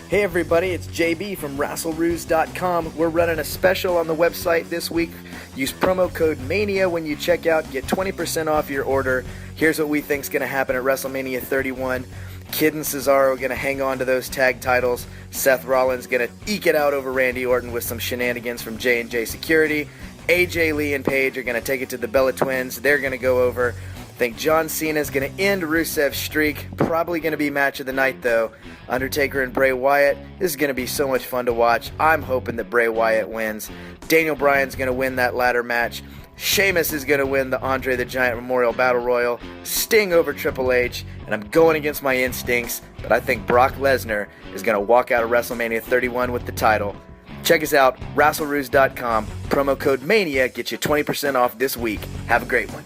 Hey everybody, it's JB from WrestleRews.com. We're running a special on the website this week. Use promo code MANIA when you check out. Get 20% off your order. Here's what we think's going to happen at WrestleMania 31. Kid and Cesaro are going to hang on to those tag titles. Seth Rollins going to eke it out over Randy Orton with some shenanigans from J&J Security. AJ Lee and Paige are going to take it to the Bella Twins. They're going to go over. I think John Cena is going to end Rusev's streak. Probably going to be match of the night, though. Undertaker and Bray Wyatt. This is going to be so much fun to watch. I'm hoping that Bray Wyatt wins. Daniel Bryan's going to win that ladder match. Sheamus is going to win the Andre the Giant Memorial Battle Royal. Sting over Triple H. And I'm going against my instincts, but I think Brock Lesnar is going to walk out of WrestleMania 31 with the title. Check us out, WrestleRews.com. Promo code MANIA gets you 20% off this week. Have a great one.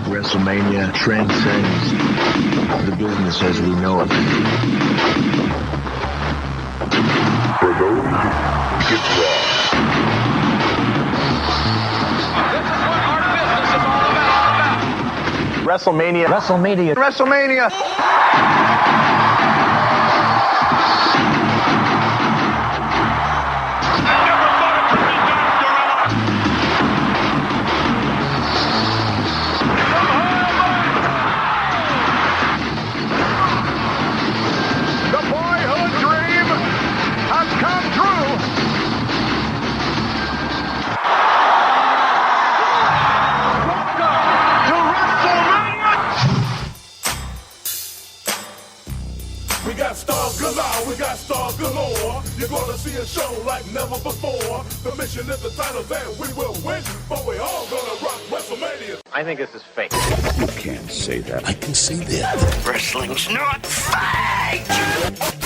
WrestleMania transcends the business as we know it. For those who get wrong. This is what our business is all about. WrestleMania. WrestleMania. WrestleMania. We got stars galore. You're gonna see a show like never before. The mission is the title that we will win, but we all gonna rock WrestleMania. I think this is fake. You can't say that. I can say that. Wrestling's not fake!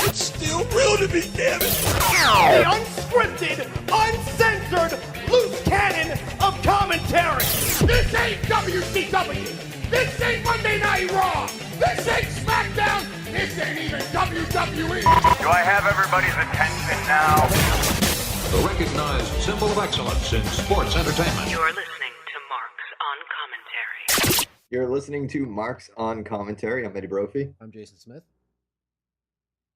It's still real to me, damn it! The unscripted, uncensored, loose cannon of commentary. This ain't WCW. This ain't Monday Night Raw. This ain't SmackDown. This ain't even WWE. Do I have everybody's attention now? The recognized symbol of excellence in sports entertainment. You're listening to Marks on Commentary. You're listening to Marks on Commentary. I'm Eddie Brophy. I'm Jason Smith.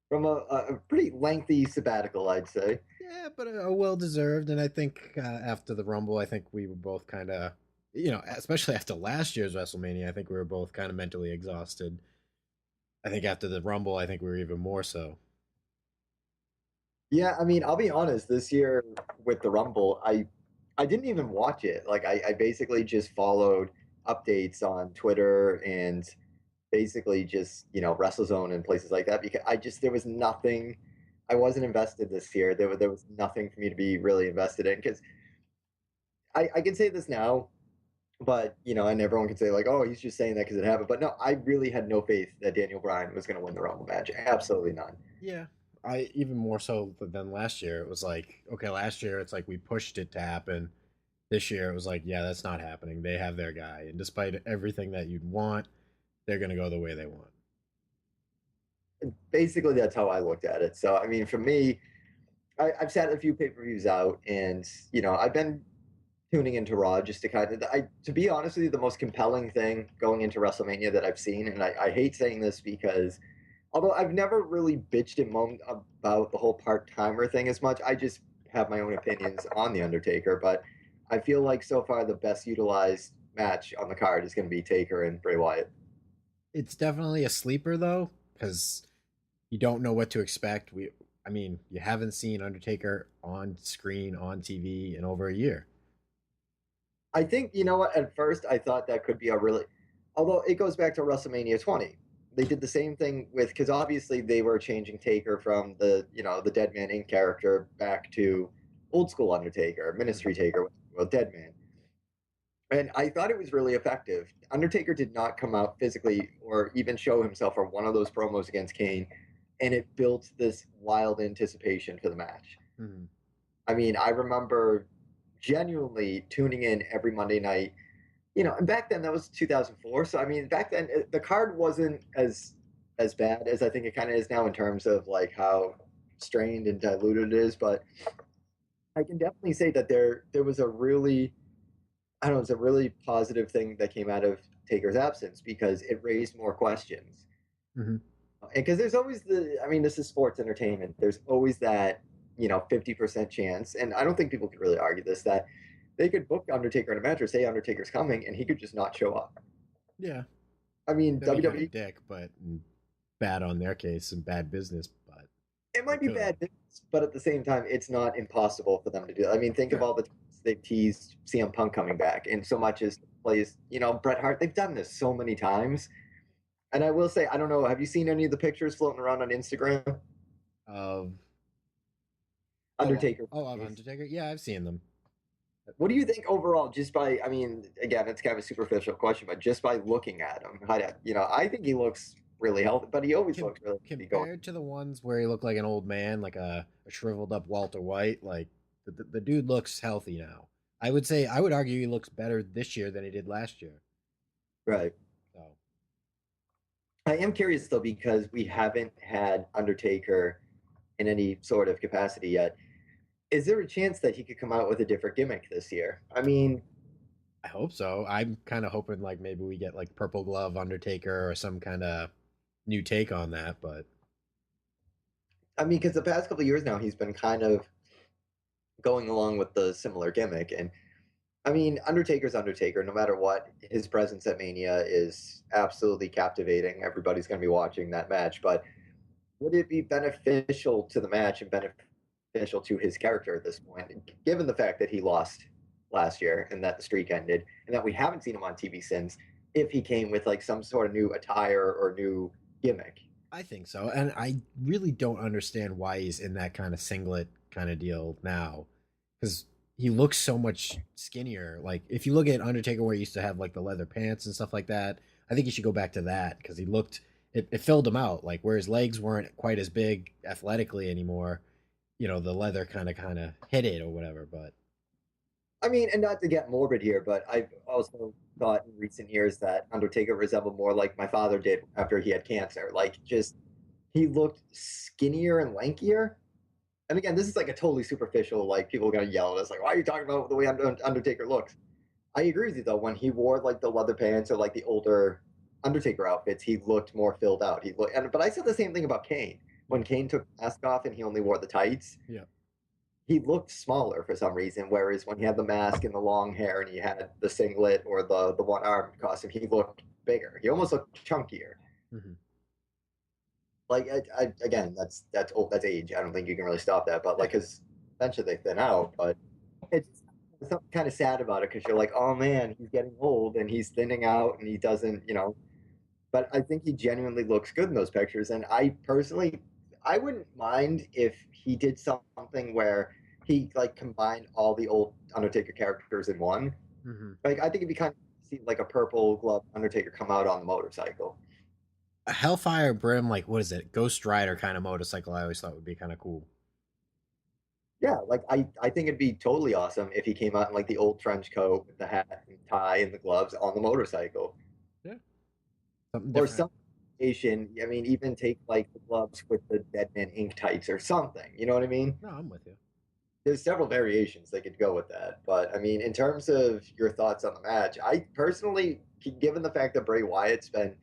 From a pretty lengthy sabbatical, I'd say. Yeah, but a well-deserved. And I think after the Rumble, I think we were both kind of, especially after last year's WrestleMania, I think we were both kind of mentally exhausted. I think after the Rumble, I think we were even more so. Yeah, I mean, I'll be honest. This year with the Rumble, I didn't even watch it. Like, I basically just followed updates on Twitter and basically just, WrestleZone and places like that because there was nothing. I wasn't invested this year. There was nothing for me to be really invested in because I can say this now. But, and everyone can say, like, oh, he's just saying that because it happened. But no, I really had no faith that Daniel Bryan was going to win the Rumble match. Absolutely none. Yeah. I even more so than last year. It was like, okay, last year it's like we pushed it to happen. This year it was like, yeah, that's not happening. They have their guy. And despite everything that you'd want, they're going to go the way they want. Basically, that's how I looked at it. So, I mean, for me, I've sat a few pay-per-views out and, I've been tuning into Raw just to to be honest with you, the most compelling thing going into WrestleMania that I've seen, and I hate saying this because although I've never really bitched and moaned about the whole part-timer thing as much, I just have my own opinions on The Undertaker, but I feel like so far the best utilized match on the card is going to be Taker and Bray Wyatt. It's definitely a sleeper though, because you don't know what to expect. You haven't seen Undertaker on screen, on TV in over a year. I think, at first I thought that could be although it goes back to WrestleMania 20. They did the same thing because obviously they were changing Taker from the Dead Man Inc. character back to old school Undertaker, Ministry Taker, Dead Man. And I thought it was really effective. Undertaker did not come out physically or even show himself for one of those promos against Kane, and it built this wild anticipation for the match. Mm-hmm. I mean, I remember genuinely tuning in every Monday night, and back then that was 2004. So, I mean, back then the card wasn't as as bad as I think it kind of is now in terms of like how strained and diluted it is, but I can definitely say that there was a really, I don't know, it's a really positive thing that came out of Taker's absence because it raised more questions. Mm-hmm. And because there's always I mean, this is sports entertainment. There's always that, 50% chance, and I don't think people could really argue this, that they could book Undertaker in a match or say Undertaker's coming and he could just not show up. Yeah. I mean, That'd be WWE, kind of dick, but bad on their case and bad business, but it might be bad business, but at the same time, it's not impossible for them to do. I mean, think of all the times they've teased CM Punk coming back, and so much as plays, Bret Hart. They've done this so many times. And I will say, I don't know, have you seen any of the pictures floating around on Instagram of Undertaker? Of Undertaker? Yeah, I've seen them. What do you think overall, just by, I mean, again, it's kind of a superficial question, but just by looking at him, I think he looks really healthy, but he always looks really compared to the ones where he looked like an old man, like a shriveled up Walter White. Like the dude looks healthy now. I would argue he looks better this year than he did last year. Right. So I am curious though, because we haven't had Undertaker in any sort of capacity yet. Is there a chance that he could come out with a different gimmick this year? I mean, I hope so. I'm kind of hoping like maybe we get like Purple Glove Undertaker or some kind of new take on that, but I mean, because the past couple of years now, he's been kind of going along with the similar gimmick. And I mean, Undertaker's Undertaker, no matter what, his presence at Mania is absolutely captivating. Everybody's going to be watching that match. But would it be beneficial to the match and beneficial to his character at this point, given the fact that he lost last year and that the streak ended and that we haven't seen him on TV since, if he came with like some sort of new attire or new gimmick? I think so. And I really don't understand why he's in that kind of singlet kind of deal now, because he looks so much skinnier. Like if you look at Undertaker where he used to have like the leather pants and stuff like that, I think he should go back to that because it filled him out. Like where his legs weren't quite as big athletically anymore, the leather kind of hit it or whatever. But I mean, and not to get morbid here, but I've also thought in recent years that Undertaker resembled more like my father did after he had cancer. Like, just he looked skinnier and lankier. And again, this is like a totally superficial, like people are gonna yell at us, like, why are you talking about the way Undertaker looks? I agree with you though. When he wore like the leather pants or like the older Undertaker outfits, he looked more filled out. But I said the same thing about Kane. When Kane took the mask off and he only wore the tights, yeah, he looked smaller for some reason, whereas when he had the mask and the long hair and he had the singlet or the one-armed costume, he looked bigger. He almost looked chunkier. Mm-hmm. Like, again, that's age. I don't think you can really stop that. But, like, because eventually they thin out. But it's something kind of sad about it because you're like, oh, man, he's getting old and he's thinning out and he doesn't, But I think he genuinely looks good in those pictures. And I personally, I wouldn't mind if he did something where he like combined all the old Undertaker characters in one. Mm-hmm. Like I think it'd be kind of see like a Purple Glove Undertaker come out on the motorcycle. A Hellfire Brim, like what is it, Ghost Rider kind of motorcycle? I always thought would be kind of cool. Yeah, like I think it'd be totally awesome if he came out in like the old trench coat with the hat and tie and the gloves on the motorcycle. Yeah, something or different. some variation. I mean, even take like the gloves with the Dead Man Ink tights or something. You know what I mean? No, I'm with you. There's several variations they could go with that. But I mean, in terms of your thoughts on the match, I personally, given the fact that Bray Wyatt's been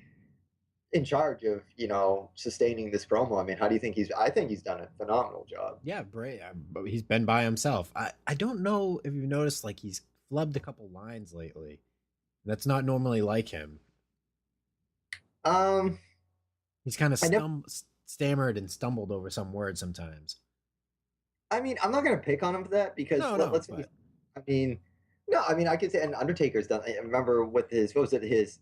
in charge of, sustaining this promo, I mean, how do you think I think he's done a phenomenal job. Yeah, Bray, he's been by himself. I don't know if you've noticed, like he's flubbed a couple lines lately. That's not normally like him. He's kind of stammered and stumbled over some words sometimes. I mean, I'm not going to pick on him for that because let's be, I mean, I could say, and Undertaker's done. I remember with his, what was it, his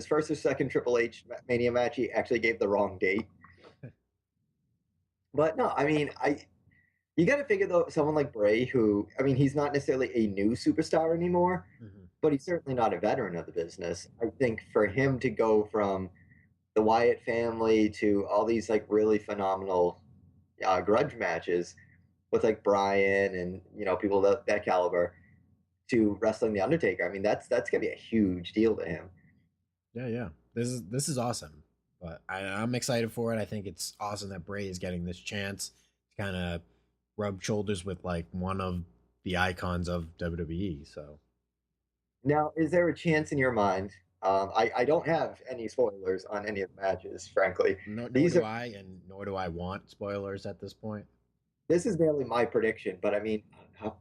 first or second Triple H Mania match, he actually gave the wrong date. But no, I mean, you got to figure though, someone like Bray, who, I mean, he's not necessarily a new superstar anymore, but he's certainly not a veteran of the business. I think for him to go from the Wyatt family to all these like really phenomenal grudge matches with like Bryan and people that caliber to wrestling the Undertaker, I mean that's gonna be a huge deal to him. Yeah. This is awesome. But I'm excited for it. I think it's awesome that Bray is getting this chance to kind of rub shoulders with like one of the icons of WWE. So Now, is there a chance in your mind? I don't have any spoilers on any of the matches, frankly. nor These do are I, and nor do I want spoilers at this point. This is merely my prediction, but I mean, how,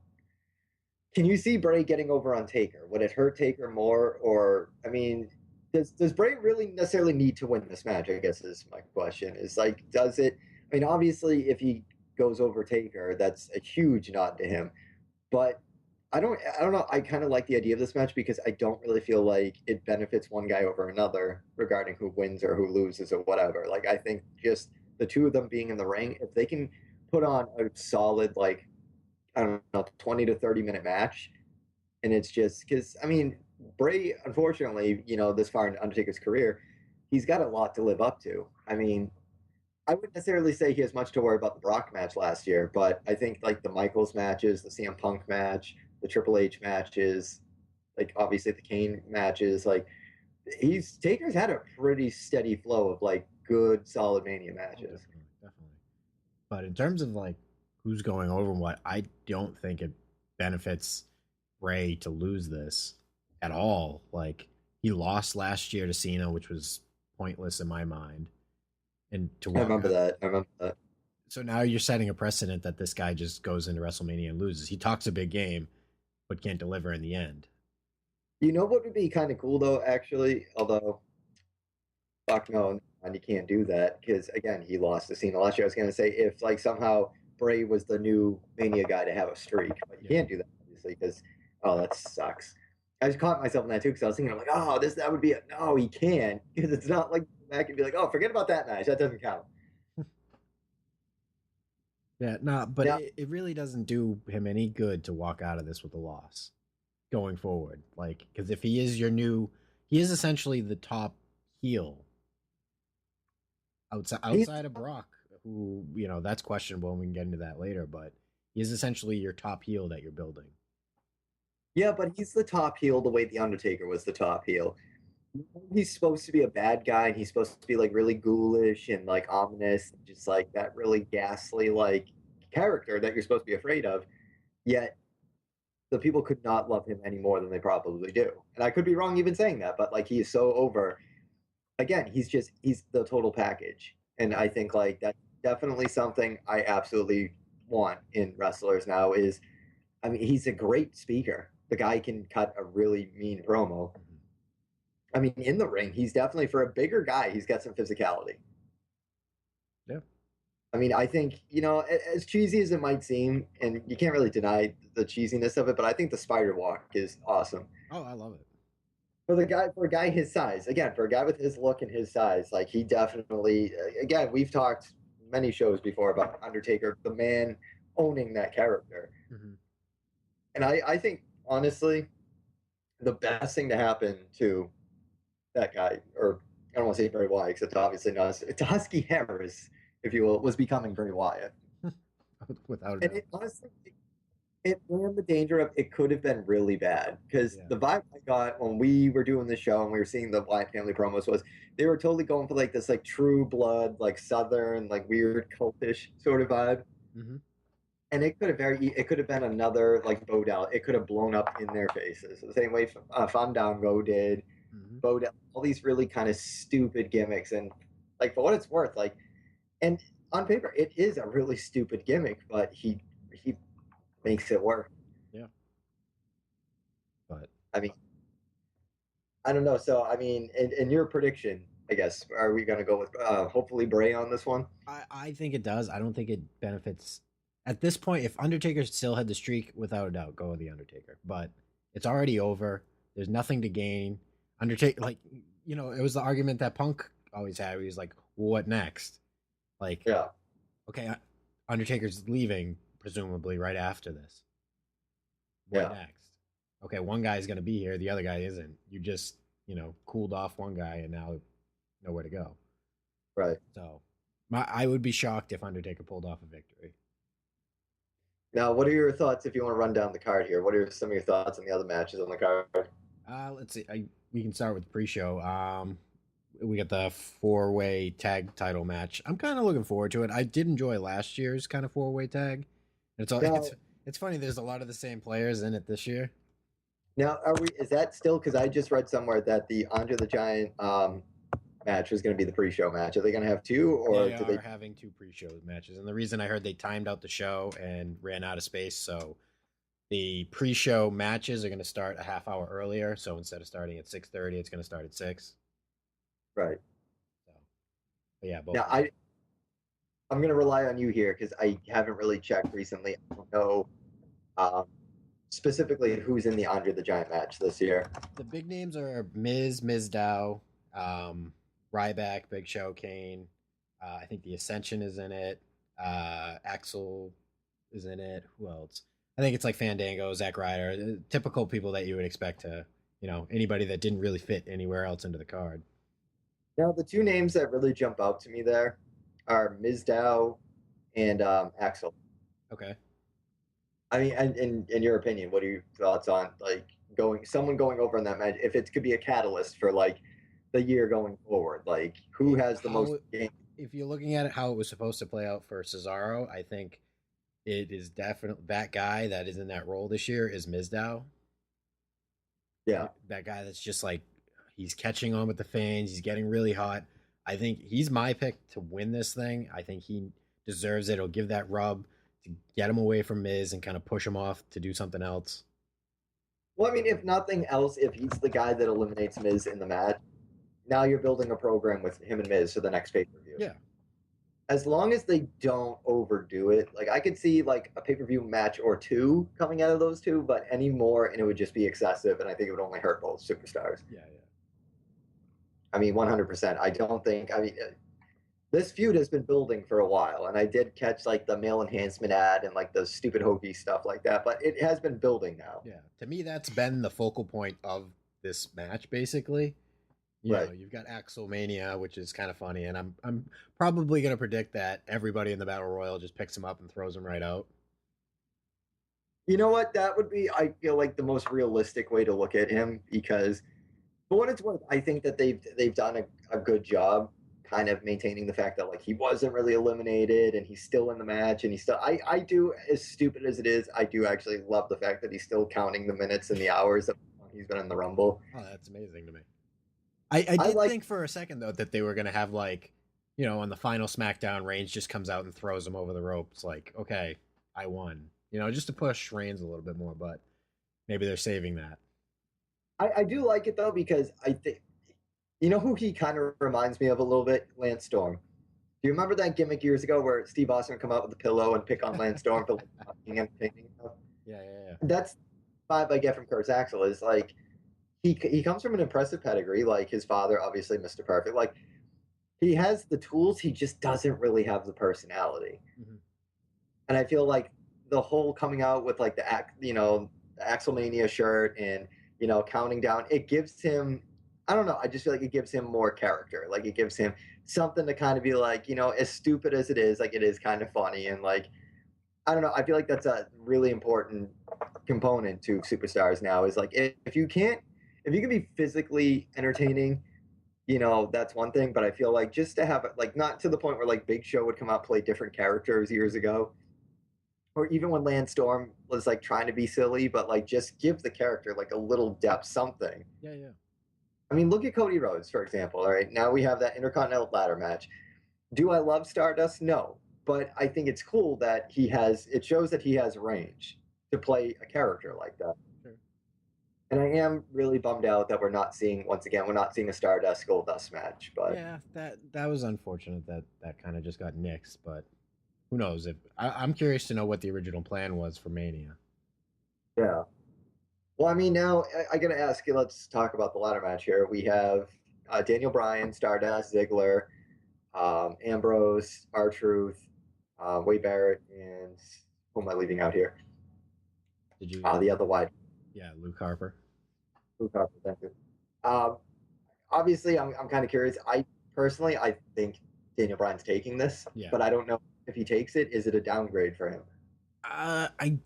can you see Bray getting over on Taker? Would it hurt Taker more, or I mean, does Bray really necessarily need to win this match? I guess is my question. Is like, does it? I mean, obviously, if he goes over Taker, that's a huge nod to him. But I don't know. I kind of like the idea of this match because I don't really feel like it benefits one guy over another regarding who wins or who loses or whatever. Like, I think just the two of them being in the ring, if they can put on a solid, like, I don't know, 20 to 30-minute match, and it's just because, I mean, Bray, unfortunately, this far in Undertaker's career, he's got a lot to live up to. I mean, I wouldn't necessarily say he has much to worry about the Brock match last year, but I think like the Michaels matches, the CM Punk match, the Triple H matches, like obviously the Kane matches, like Taker's had a pretty steady flow of like good, solid Mania matches. Definitely. But in terms of like who's going over and what, I don't think it benefits Bray to lose this at all. Like he lost last year to Cena, which was pointless in my mind. And to I remember that. So now you're setting a precedent that this guy just goes into WrestleMania and loses. He talks a big game, but can't deliver in the end. You know what would be kind of cool though, actually? Although, fuck no, and you can't do that because again, he lost to Cena last year. I was gonna say if like somehow Bray was the new Mania guy to have a streak, but you can't do that obviously because that sucks. I just caught myself in that too because I was thinking, I'm like, oh, that would be no, he can't because it's not like back and be like, oh, forget about that match, that doesn't count. Yeah, no, but it really doesn't do him any good to walk out of this with a loss going forward. Like, because if he is he is essentially the top heel outside of Brock, who, that's questionable and we can get into that later, but he is essentially your top heel that you're building. Yeah, but he's the top heel the way The Undertaker was the top heel. He's supposed to be a bad guy and he's supposed to be like really ghoulish and like ominous, just like that really ghastly like character that you're supposed to be afraid of, yet the people could not love him any more than they probably do. And I could be wrong even saying that, but like he is so over. Again, he's the total package, and I think like that's definitely something I absolutely want in wrestlers now. Is, I mean, he's a great speaker. The guy can cut a really mean promo. I mean, in the ring, he's definitely, for a bigger guy, he's got some physicality. Yeah. I mean, I think, as cheesy as it might seem, and you can't really deny the cheesiness of it, but I think the spider walk is awesome. Oh, I love it. For a guy his size, again, for a guy with his look and his size, like he definitely, again, we've talked many shows before about Undertaker, the man owning that character. Mm-hmm. And I think, honestly, the best thing to happen to that guy, or I don't want to say Bray Wyatt, because it's obviously not. It's Husky Harris, if you will, was becoming Bray Wyatt. Without a doubt. And honestly, it ran the danger of it could have been really bad, because the vibe I got when we were doing the show and we were seeing the Wyatt family promos was they were totally going for like this like True Blood, like Southern, like weird cultish sort of vibe. Mm-hmm. And it could have been another like Bodell. It could have blown up in their faces the same way Fandango did. Mm-hmm. Bodell, all these really kind of stupid gimmicks, and like for what it's worth, like, and on paper it is a really stupid gimmick, but he makes it work. Yeah. But I mean, I don't know. So I mean, in your prediction, I guess, are we gonna go with hopefully Bray on this one? I think it does. I don't think it benefits at this point. If Undertaker still had the streak, without a doubt, go with the Undertaker. But it's already over. There's nothing to gain. Undertaker, like, it was the argument that Punk always had. Where he was like, well, what next? Like, yeah, okay, Undertaker's leaving presumably right after this. What next? Okay, one guy's gonna be here, the other guy isn't. You just, cooled off one guy and now nowhere to go. Right. So, I would be shocked if Undertaker pulled off a victory. Now, what are your thoughts if you want to run down the card here? What are some of your thoughts on the other matches on the card? Let's see. We can start with the pre-show. we got the 4-way tag title match. I'm kind of looking forward to it. I did enjoy last year's kind of 4-way tag. It's funny. There's a lot of the same players in it this year. Now, is that still, because I just read somewhere that the Andre the Giant match was going to be the pre-show match. Are they going to have two, or they are having 2 pre-show matches? And the reason I heard they timed out the show and ran out of space, so the pre-show matches are going to start a half hour earlier. So instead of starting at 6:30, it's going to start at 6. Right. So, but yeah, both. Now, I'm going to rely on you here because I haven't really checked recently. I don't know specifically who's in the Andre the Giant match this year. The big names are Miz Dow, Ryback, Big Show, Kane. I think the Ascension is in it. Axel is in it. Who else? I think it's like Fandango, Zack Ryder, typical people that you would expect to, anybody that didn't really fit anywhere else into the card. Now, the 2 names that really jump out to me there are Miz Dow and Axel. Okay. I mean, in your opinion, what are your thoughts on someone going over in that match? If it could be a catalyst for the year going forward, who has the most games? If you're looking at it how it was supposed to play out for Cesaro, I think it is definitely that guy that is in that role this year is Mizdow. Yeah, that guy that's just he's catching on with the fans. He's getting really hot. I think he's my pick to win this thing. I think he deserves it. It'll give that rub to get him away from Miz and kind of push him off to do something else. Well, I mean, if nothing else, if he's the guy that eliminates Miz in the match, now you're building a program with him and Miz for the next pay-per-view. Yeah. As long as they don't overdo it, I could see a pay-per-view match or 2 coming out of those 2, but any more and it would just be excessive, and I think it would only hurt both superstars. Yeah. I mean, 100%. This feud has been building for a while, and I did catch the male enhancement ad and the stupid hokey stuff like that, but it has been building now. Yeah, to me, that's been the focal point of this match, basically. You've got Axelmania, which is kind of funny, and I'm probably going to predict that everybody in the Battle Royal just picks him up and throws him right out. You know what? That would be, I feel the most realistic way to look at him, because for what it's worth, I think that they've done a good job kind of maintaining the fact that he wasn't really eliminated and he's still in the match, and he's still, I do, as stupid as it is, I do actually love the fact that he's still counting the minutes and the hours that he's been in the Rumble. Oh, that's amazing to me. I did think for a second, though, that they were going to have, on the final SmackDown, Reigns just comes out and throws him over the ropes. Okay, I won. Just to push Reigns a little bit more, but maybe they're saving that. I do like it, though, because I think, who he kind of reminds me of a little bit? Lance Storm. Do you remember that gimmick years ago where Steve Austin would come out with a pillow and pick on Lance Storm for being entertaining? Yeah. That's the vibe I get from Kurt Axel is he comes from an impressive pedigree, his father, obviously Mr. Perfect. He has the tools, he just doesn't really have the personality. Mm-hmm. And I feel the whole coming out with the Axelmania shirt and counting down, it gives him, I don't know, I just feel it gives him more character. It gives him something to kind of be as stupid as it is, it is kind of funny, and I don't know, I feel that's a really important component to superstars now is if you can be physically entertaining, that's one thing, but I feel just to have it, not to the point where Big Show would come out play different characters years ago, or even when Lance Storm was trying to be silly, but just give the character a little depth, something. Yeah. I mean, look at Cody Rhodes, for example. All right, now we have that Intercontinental ladder match. Do I love Stardust? No, but I think it's cool that it shows that he has range to play a character like that. And I am really bummed out that we're not seeing a Stardust Goldust match. But yeah, that was unfortunate that kind of just got nixed. But who knows? I'm curious to know what the original plan was for Mania. Yeah. Well, I mean, now I got to ask you. Let's talk about the ladder match here. We have Daniel Bryan, Stardust, Ziggler, Ambrose, R-Truth, Wade Barrett, and who am I leaving out here? Did you? The other wide. Yeah, Luke Harper. Luke Harper, thank you. Obviously, I'm kind of curious. I think Daniel Bryan's taking this, but I don't know if he takes it. Is it a downgrade for him? I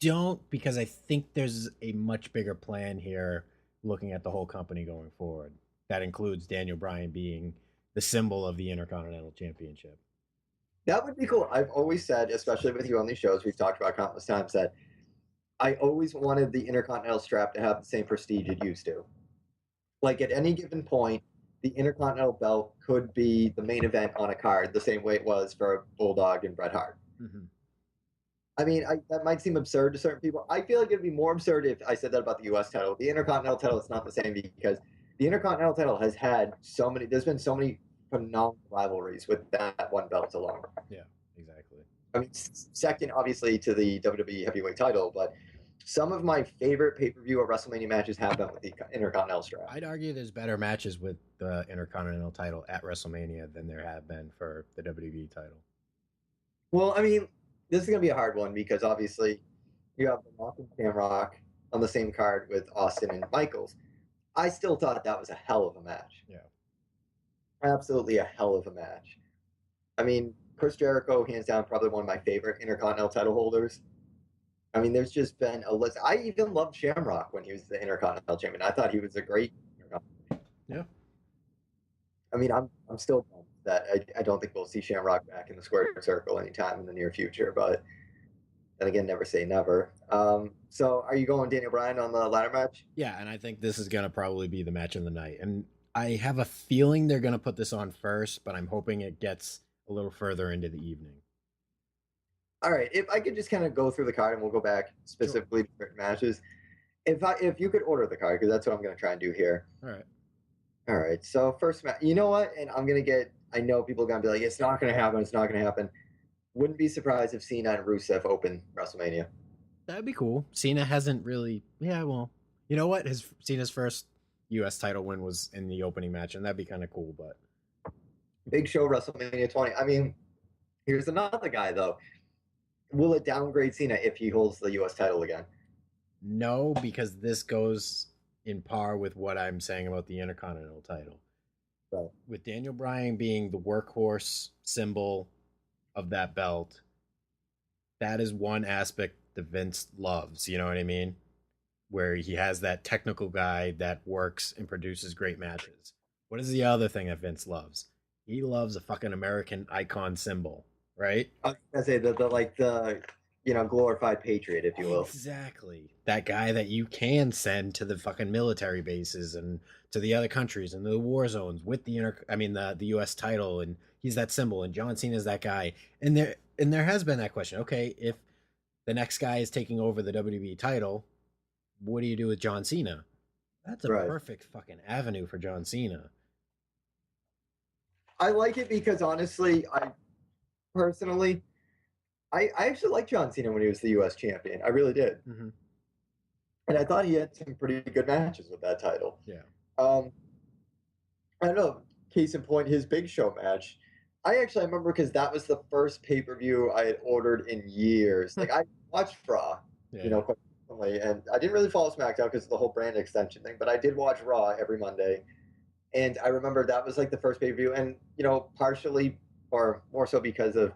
don't, because I think there's a much bigger plan here looking at the whole company going forward. that includes Daniel Bryan being the symbol of the Intercontinental Championship. That would be cool. I've always said, especially with you on these shows, we've talked about countless times, that I always wanted the Intercontinental strap to have the same prestige it used to. Like at any given point, the Intercontinental belt could be the main event on a card, the same way it was for Bulldog and Bret Hart. Mm-hmm. I mean, that might seem absurd to certain people. I feel like it'd be more absurd if I said that about the U.S. title. The Intercontinental title is not the same because the Intercontinental title has had so many. There's been so many phenomenal rivalries with that one belt alone. Yeah, exactly. I mean, second, obviously, to the WWE Heavyweight title, but some of my favorite pay-per-view or WrestleMania matches have been with the Intercontinental strap. I'd argue there's better matches with the Intercontinental title at WrestleMania than there have been for the WWE title. Well, I mean, this is going to be a hard one because obviously you have The Rock and Shamrock on the same card with Austin and Michaels. I still thought that was a hell of a match. Yeah. Absolutely a hell of a match. I mean, Chris Jericho, hands down, probably one of my favorite Intercontinental title holders. I mean, there's just been a list. I even loved Shamrock when he was the Intercontinental Champion. I thought he was a great Intercontinental. Yeah. I mean, I'm still bummed that I don't think we'll see Shamrock back in the square circle anytime in the near future, but then again, never say never. So are you going Daniel Bryan on the ladder match? Yeah, and I think this is going to probably be the match of the night. And I have a feeling they're going to put this on first, but I'm hoping it gets a little further into the evening. All right, if I could just kind of go through the card and we'll go back specifically to certain matches. If you could order the card, because that's what I'm going to try and do here. All right, so first match. You know what? And I'm going to get, I know people are going to be like, it's not going to happen, it's not going to happen. Wouldn't be surprised if Cena and Rusev open WrestleMania. That'd be cool. Cena hasn't really, yeah, well, you know what? Cena's first U.S. title win was in the opening match, and that'd be kind of cool, but. Big Show WrestleMania 20. I mean, here's another guy, though. Will it downgrade Cena if he holds the U.S. title again? No, because this goes in par with what I'm saying about the Intercontinental title. Right. With Daniel Bryan being the workhorse symbol of that belt, that is one aspect that Vince loves, you know what I mean? Where he has that technical guy that works and produces great matches. What is the other thing that Vince loves? He loves a fucking American icon symbol, right? I was gonna say the glorified patriot, if you will. Exactly. That guy that you can send to the fucking military bases and to the other countries and the war zones with the U.S. title, and he's that symbol, and John Cena is that guy. And there has been that question. Okay, if the next guy is taking over the WWE title, what do you do with John Cena? That's a perfect fucking avenue for John Cena. I like it because honestly, I actually liked John Cena when he was the U.S. champion. I really did. Mm-hmm. And I thought he had some pretty good matches with that title. Yeah. I don't know. Case in point, his Big Show match. I remember because that was the first pay-per-view I had ordered in years. Like I watched Raw, quite frequently, and I didn't really follow SmackDown because of the whole brand extension thing, but I did watch Raw every Monday. And I remember that was like the first pay-per-view, and partially or more so because of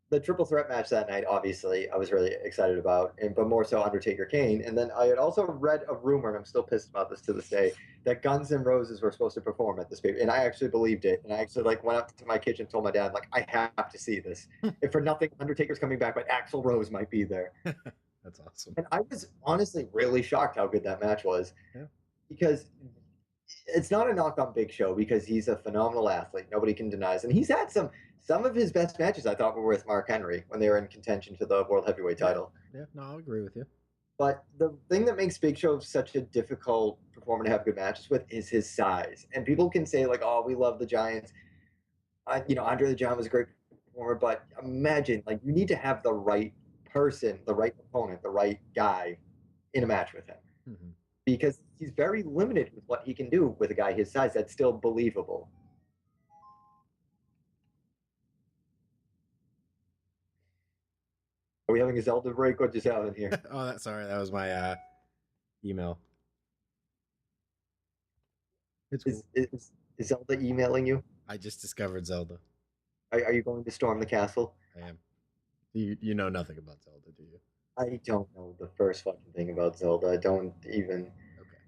the triple threat match that night. Obviously, I was really excited about, but more so Undertaker Kane. And then I had also read a rumor, and I'm still pissed about this to this day, that Guns N' Roses were supposed to perform at this pay-per-view, and I actually believed it. And I actually went up to my kitchen, and told my dad, I have to see this. If for nothing, Undertaker's coming back, but Axl Rose might be there. That's awesome. And I was honestly really shocked how good that match was, because it's not a knock on Big Show because he's a phenomenal athlete. Nobody can deny it. And he's had some of his best matches, I thought, were with Mark Henry when they were in contention for the World Heavyweight title. Yeah, no, I'll agree with you. But the thing that makes Big Show such a difficult performer to have good matches with is his size. And people can say, oh, we love the Giants. Andre the Giant was a great performer, but imagine, you need to have the right person, the right opponent, the right guy in a match with him. Mm-hmm. Because he's very limited with what he can do with a guy his size that's still believable. Are we having a Zelda break? What just happened here? Sorry, that was my email. It's cool. Is Zelda emailing you? I just discovered Zelda. Are you going to storm the castle? I am. You know nothing about Zelda, do you? I don't know the first fucking thing about Zelda. I don't even. Okay.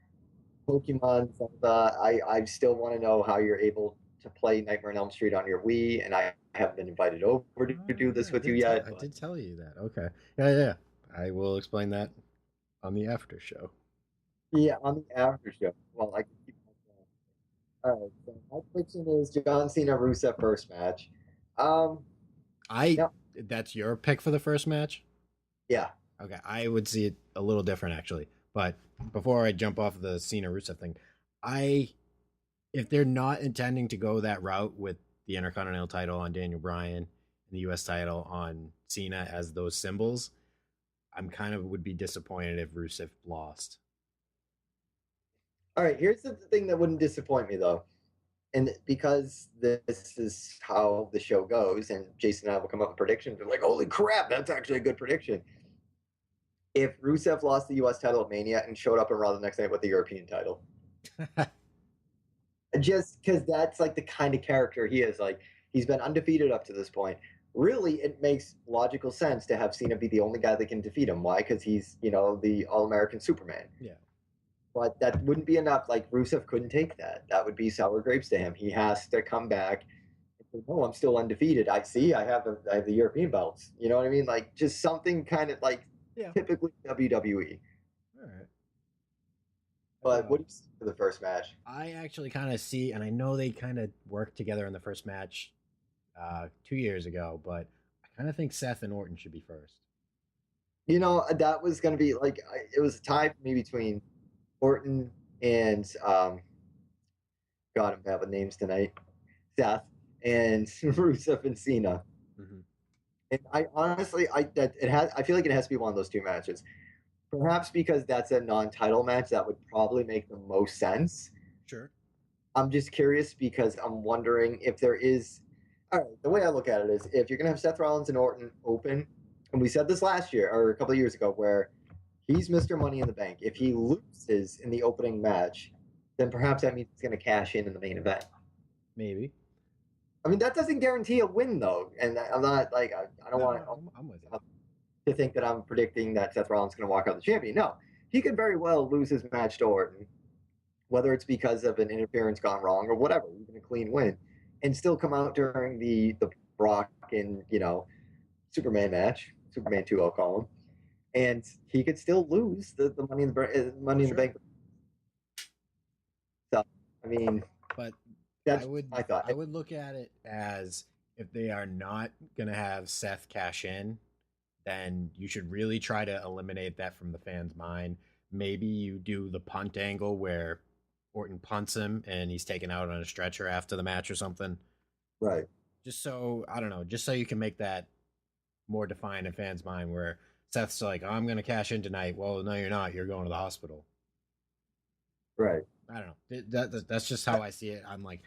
Pokemon Zelda. I still want to know how you're able to play Nightmare on Elm Street on your Wii, and I haven't been invited over to do this with you yet. I did tell you that. Okay. Yeah. I will explain that on the after show. Yeah, on the after show. Well, I can keep my All right, so my prediction is John Cena Rusev first match. That's your pick for the first match? Yeah. Okay, I would see it a little different actually. But before I jump off the Cena Rusev thing, if they're not intending to go that route with the Intercontinental title on Daniel Bryan and the US title on Cena as those symbols, I'm kind of would be disappointed if Rusev lost. All right, here's the thing that wouldn't disappoint me though. And because this is how the show goes, and Jason and I will come up with predictions, they're like, holy crap, that's actually a good prediction. If Rusev lost the US title at Mania and showed up on Raw the next night with the European title. Just because that's like the kind of character he is. Like, he's been undefeated up to this point. Really, it makes logical sense to have Cena be the only guy that can defeat him. Why? Because he's, the All-American Superman. Yeah. But that wouldn't be enough. Like, Rusev couldn't take that. That would be sour grapes to him. He has to come back and say, no, I'm still undefeated. I have the European belts. You know what I mean? Like, just something kind of like typically WWE. All right. But what do you see for the first match? I actually kind of see, and I know they kind of worked together in the first match 2 years ago, but I kind of think Seth and Orton should be first. That was going to be like, it was a tie for me between Orton and, God, I'm bad with names tonight, Seth, and Rusev and Cena. Mm-hmm. And I honestly, I feel like it has to be one of those two matches. Perhaps because that's a non-title match, that would probably make the most sense. Sure. I'm just curious because I'm wondering if there is. All right, the way I look at it is, if you're gonna have Seth Rollins and Orton open, and we said this last year or a couple of years ago, where he's Mr. Money in the Bank. If he loses in the opening match, then perhaps that means he's gonna cash in the main event. Maybe. I mean, that doesn't guarantee a win though, and I'm not like I don't want I'm with you. to think that I'm predicting that Seth Rollins is going to walk out the champion. No, he could very well lose his match to Orton, whether it's because of an interference gone wrong or whatever, even a clean win, and still come out during the Brock and Superman match, Superman 2, I'll call him, and he could still lose the Money in the Bank. So, I mean, but that's my thought. I would look at it as, if they are not going to have Seth cash in, then you should really try to eliminate that from the fans' mind. Maybe you do the punt angle where Orton punts him and he's taken out on a stretcher after the match or something. Right. Just so you can make that more defined in fans' mind, where Seth's like, I'm going to cash in tonight. Well, no, you're not. You're going to the hospital. Right. I don't know. That's just how I see it. I'm like,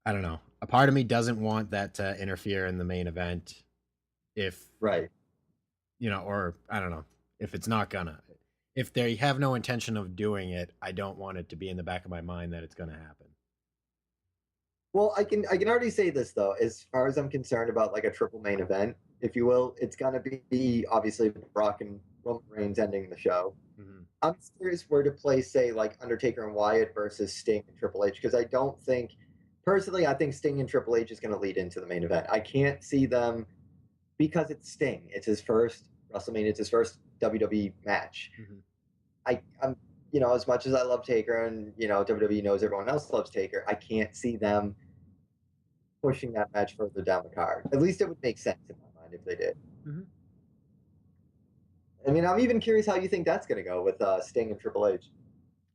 I don't know. A part of me doesn't want that to interfere in the main event. Right. Or I don't know, if it's not gonna. If they have no intention of doing it, I don't want it to be in the back of my mind that it's gonna happen. Well, I can already say this though, as far as I'm concerned about like a triple main event, if you will, it's gonna be obviously Brock and Roman Reigns ending the show. Mm-hmm. I'm curious where to place, say, like Undertaker and Wyatt versus Sting and Triple H, because I think Sting and Triple H is going to lead into the main event. I can't see them, because it's Sting. It's his first WrestleMania. It's his first WWE match. Mm-hmm. I'm as much as I love Taker, and WWE knows everyone else loves Taker, I can't see them pushing that match further down the card. At least it would make sense in my mind if they did. Mm-hmm. I mean, I'm even curious how you think that's going to go with Sting and Triple H.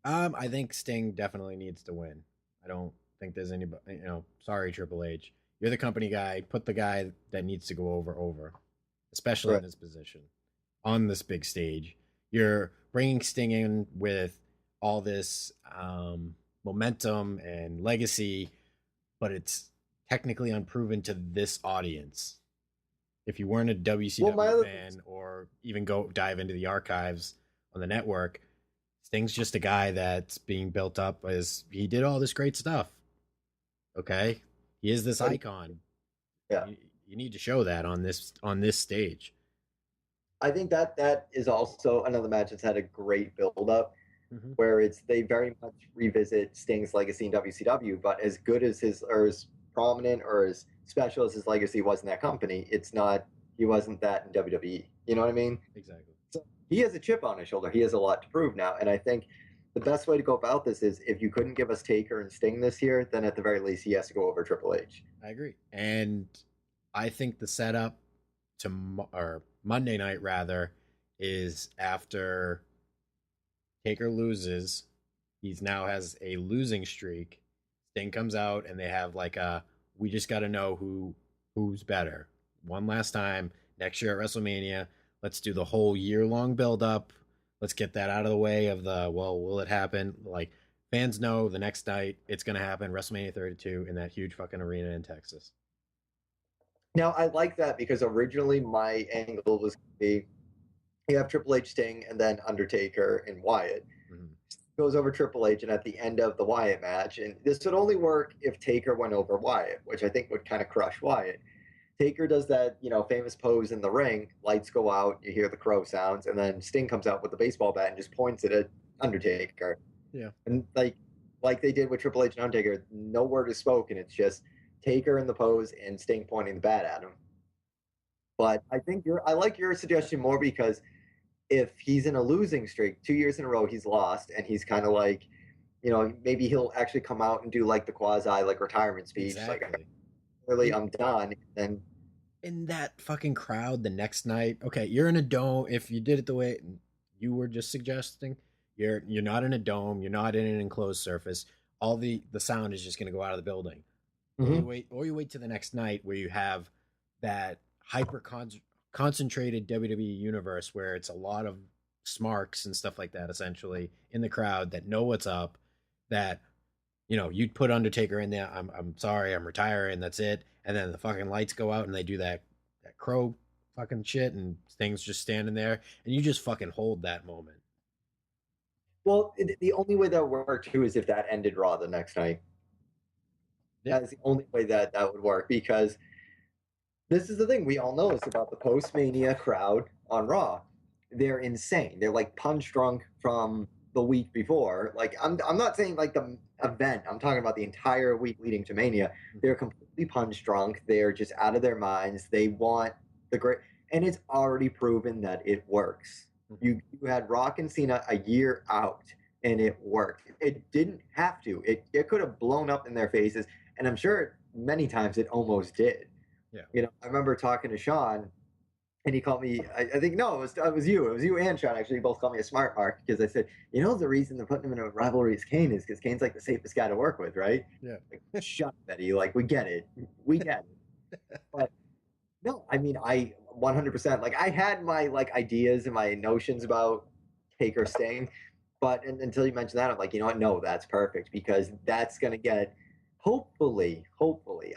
I think Sting definitely needs to win. I don't think there's anybody. Sorry, Triple H. You're the company guy. Put the guy that needs to go over, especially in this position, on this big stage. You're bringing Sting in with all this momentum and legacy, but it's technically unproven to this audience. If you weren't a WCW fan or even go dive into the archives on the network, Sting's just a guy that's being built up as he did all this great stuff. Okay? He is this icon. Yeah. You need to show that on this stage. I think that is also another match that's had a great build up. where they very much revisit Sting's legacy in WCW, but as good as or as prominent or as special as his legacy was in that company, he wasn't that in WWE. You know what I mean? Exactly. So he has a chip on his shoulder. He has a lot to prove now. And I think the best way to go about this is if you couldn't give us Taker and Sting this year, then at the very least he has to go over Triple H. I agree. And I think the setup or Monday night rather is after Taker loses, he's now has a losing streak. Sting comes out and they have like we just got to know who's better. One last time next year at WrestleMania. Let's do the whole year-long build-up. Let's get that out of the way of will it happen? Like, fans know the next night it's going to happen, WrestleMania 32 in that huge fucking arena in Texas. Now, I like that because originally my angle was going to be you have Triple H, Sting, and then Undertaker and Wyatt. Goes over Triple H, and at the end of the Wyatt match, and this would only work if Taker went over Wyatt, which I think would kind of crush Wyatt. Taker does that, famous pose in the ring. Lights go out, you hear the crow sounds, and then Sting comes out with the baseball bat and just points it at Undertaker. Yeah. And like they did with Triple H and Undertaker, no word is spoken. It's just Taker in the pose and Sting pointing the bat at him. But I think I like your suggestion more because if he's in a losing streak, 2 years in a row he's lost, and he's kind of like, maybe he'll actually come out and do like the quasi retirement speech, exactly. Really, I'm done. And in that fucking crowd the next night, okay, you're in a dome. If you did it the way you were just suggesting, you're not in a dome, you're not in an enclosed surface. All the sound is just going to go out of the building. Or you wait to the next night where you have that hyper concentrated WWE universe where it's a lot of smarks and stuff like that essentially in the crowd that know what's up, that you'd put Undertaker in there. I'm sorry, I'm retiring. That's it. And then the fucking lights go out and they do that crow fucking shit and Sting's just standing there and you just fucking hold that moment. Well, the only way that would work too is if that ended Raw the next night. Yeah. That's the only way that would work because this is the thing we all know is about the post-Mania crowd on Raw. They're insane. They're like punch drunk from the week before. Like I'm not saying like the event. I'm talking about the entire week leading to Mania. They're completely punch drunk. They're just out of their minds. They want the great, and it's already proven that it works. You had Rock and Cena a year out, and it worked. It didn't have to. It could have blown up in their faces, and I'm sure many times it almost did. Yeah. I remember talking to Sean, and he called me. I think no, it was you. It was you and Sean actually. You both called me a smart mark because I said, the reason they're putting him in a rivalry is Kane is because Kane's like the safest guy to work with, right? Yeah. Like, shut up, Eddie. Like we get it. But no, I mean I 100%. Like I had my ideas and my notions about Taker Sting, but until you mentioned that, I'm like, no, that's perfect because that's gonna get hopefully.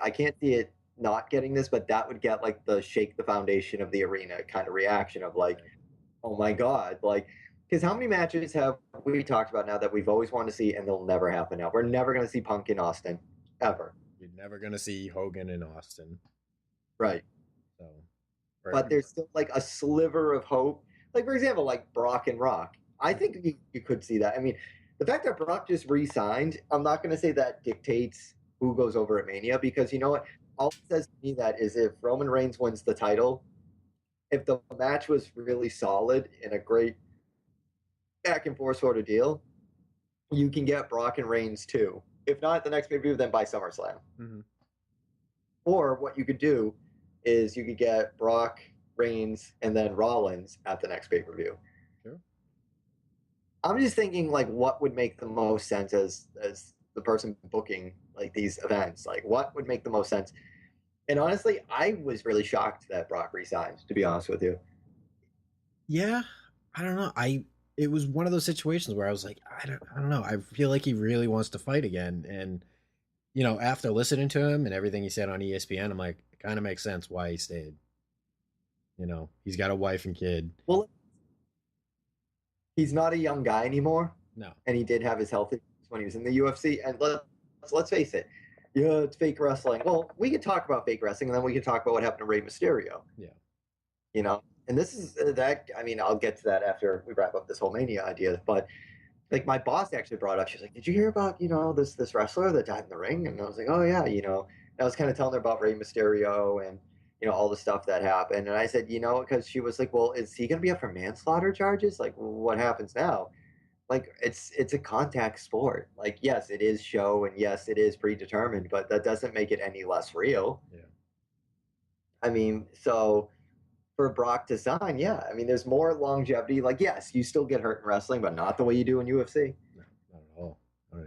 I can't see it not getting this, but that would get like the shake the foundation of the arena kind of reaction of like, oh my god, like because how many matches have we talked about now that we've always wanted to see and they'll never happen now? We're never going to see Punk in Austin ever. You're never going to see Hogan in Austin, right? So, but there's still like a sliver of hope. Like for example, like Brock and Rock. I think you could see that. I mean, the fact that Brock just re-signed, I'm not going to say that dictates who goes over at Mania because you know what? All it says to me that is if Roman Reigns wins the title, if the match was really solid and a great back and forth sort of deal, you can get Brock and Reigns too. If not at the next pay-per-view, then by SummerSlam. Or what you could do is you could get Brock, Reigns, and then Rollins at the next pay-per-view. Sure. I'm just thinking like what would make the most sense as the person booking like these events, like what would make the most sense. And honestly, I was really shocked that Brock resigned, to be honest with you. Yeah, I don't know. It was one of those situations where I was like, I don't know. I feel like he really wants to fight again. And, after listening to him and everything he said on ESPN, I'm like, it kind of makes sense why he stayed. He's got a wife and kid. Well, he's not a young guy anymore. No. And he did have his health issues when he was in the UFC. And let's face it, it's fake wrestling. Well, we could talk about fake wrestling, and then we could talk about what happened to Rey Mysterio. Yeah. And this is that. I mean, I'll get to that after we wrap up this whole Mania idea. But like my boss actually brought up, she's like, did you hear about, this wrestler that died in the ring? And I was like, oh yeah, I was kind of telling her about Rey Mysterio and, all the stuff that happened. And I said, because she was like, well, is he going to be up for manslaughter charges? Like, what happens now? Like, it's a contact sport. Like, yes, it is show, and yes, it is predetermined, but that doesn't make it any less real. Yeah. I mean, so for Brock to sign, yeah, I mean, there's more longevity. Like, yes, you still get hurt in wrestling, but not the way you do in UFC. No, not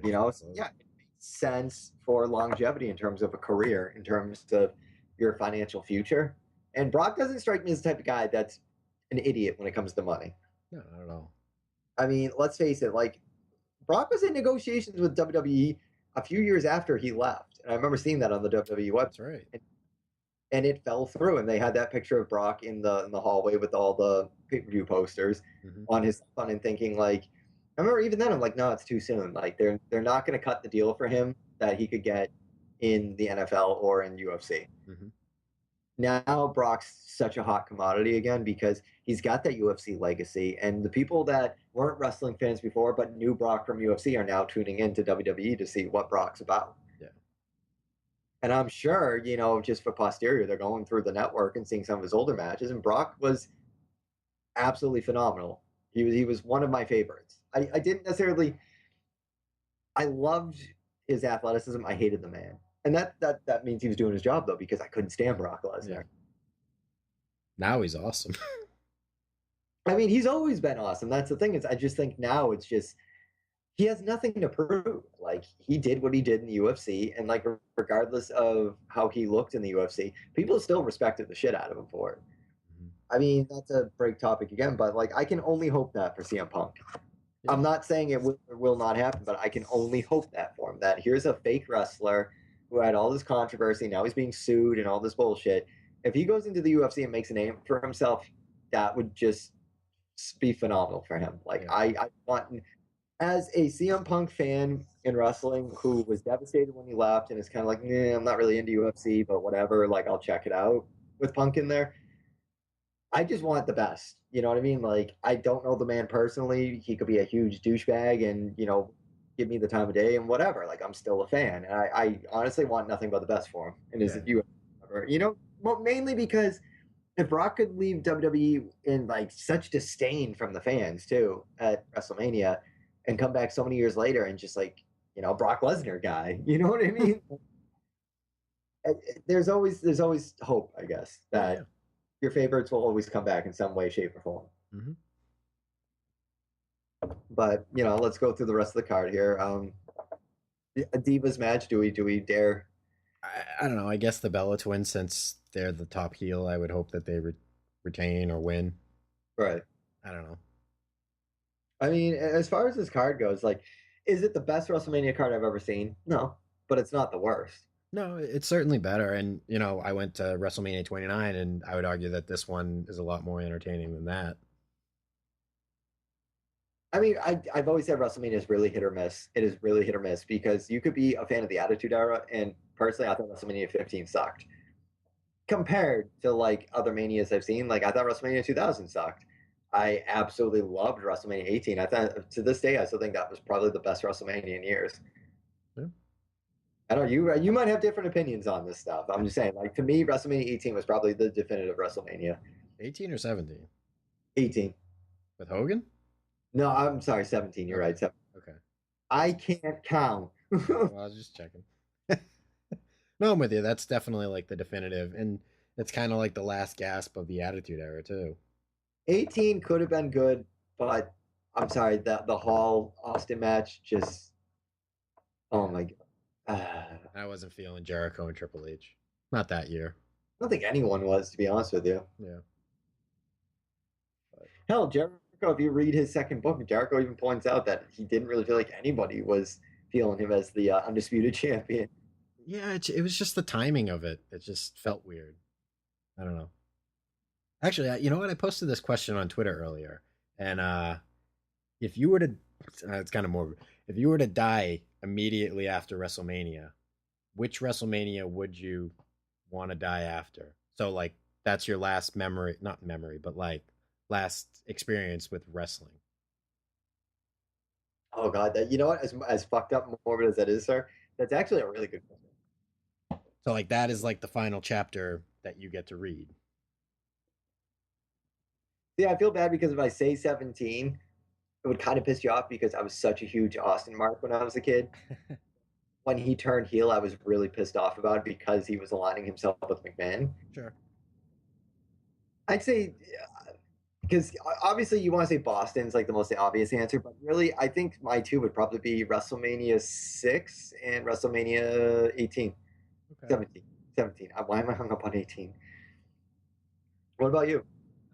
at all. So, yeah, it makes sense for longevity in terms of a career, in terms of your financial future. And Brock doesn't strike me as the type of guy that's an idiot when it comes to money. No, not at all. I mean, let's face it, like, Brock was in negotiations with WWE a few years after he left. And I remember seeing that on the WWE website. That's right. And it fell through, and they had that picture of Brock in the hallway with all the pay-per-view posters on his phone, and thinking, like, I remember even then I'm like, no, it's too soon. Like, they're not going to cut the deal for him that he could get in the NFL or in UFC. Now Brock's such a hot commodity again because he's got that UFC legacy, and the people that weren't wrestling fans before but knew Brock from UFC are now tuning into WWE to see what Brock's about. Yeah. And I'm sure, just for posterior, they're going through the network and seeing some of his older matches, and Brock was absolutely phenomenal. He was one of my favorites. I didn't necessarily. I loved his athleticism. I hated the man. And that means he was doing his job, though, because I couldn't stand Brock Lesnar. Yeah. Now he's awesome. I mean, he's always been awesome. That's the thing. I just think now it's just, he has nothing to prove. Like, he did what he did in the UFC, and, like, regardless of how he looked in the UFC, people still respected the shit out of him for it. I mean, that's a break topic again, but, like, I can only hope that for CM Punk. Yeah. I'm not saying it will or will not happen, but I can only hope that for him, that here's a fake wrestler who had all this controversy, now he's being sued and all this bullshit. If he goes into the UFC and makes a name for himself, that would just be phenomenal for him. Like, yeah. I want, as a CM Punk fan in wrestling who was devastated when he left and is kind of like, I'm not really into UFC, but whatever, like, I'll check it out with Punk in there. I just want the best. You know what I mean? Like, I don't know the man personally. He could be a huge douchebag and, give me the time of day and whatever. Like, I'm still a fan. And I honestly want nothing but the best for him. And is it well, mainly because if Brock could leave WWE in, like, such disdain from the fans, too, at WrestleMania, and come back so many years later and just, like, Brock Lesnar guy. You know what I mean? There's always hope, I guess, that your favorites will always come back in some way, shape, or form. Mm-hmm. But, let's go through the rest of the card here. A Divas match, do we dare? I don't know. I guess the Bella Twins, since they're the top heel, I would hope that they retain or win. Right. I don't know. I mean, as far as this card goes, like, is it the best WrestleMania card I've ever seen? No, but it's not the worst. No, it's certainly better. And, I went to WrestleMania 29, and I would argue that this one is a lot more entertaining than that. I mean, I've always said WrestleMania is really hit or miss. It is really hit or miss because you could be a fan of the Attitude Era, and personally, I thought WrestleMania 15 sucked. Compared to, like, other Manias I've seen, like, I thought WrestleMania 2000 sucked. I absolutely loved WrestleMania 18. I thought, to this day, I still think that was probably the best WrestleMania in years. Yeah. I don't know, you might have different opinions on this stuff. I'm just saying, like, to me, WrestleMania 18 was probably the definitive WrestleMania. 18 or 17? 18. With Hogan? No, I'm sorry, 17. You're right. 17. Okay. I can't count. Well, I was just checking. No, I'm with you. That's definitely, like, the definitive. And it's kind of like the last gasp of the Attitude Era, too. 18 could have been good, but I'm sorry, the Hall Austin match just, oh my God. I wasn't feeling Jericho and Triple H. Not that year. I don't think anyone was, to be honest with you. Yeah. But, hell, Jericho, if you read his second book, Jericho even points out that he didn't really feel like anybody was feeling him as the undisputed champion. Yeah, it was just the timing of it. It just felt weird. I don't know. Actually, you know what? I posted this question on Twitter earlier, and if you were to, it's kind of morbid. If you were to die immediately after WrestleMania, which WrestleMania would you want to die after? So, like, that's your last memory, not memory, but like last experience with wrestling. Oh God, that you know what? As fucked up and morbid as that is, sir, that's actually a really good question. So like that is like the final chapter that you get to read. Yeah, I feel bad because if I say 17, it would kind of piss you off because I was such a huge Austin mark when I was a kid. When he turned heel, I was really pissed off about it because he was aligning himself with McMahon. Sure. I'd say because obviously you want to say Boston's like the most obvious answer, but really I think my two would probably be WrestleMania 6 and WrestleMania 18. Okay. 17. Why am I hung up on 18? What about you?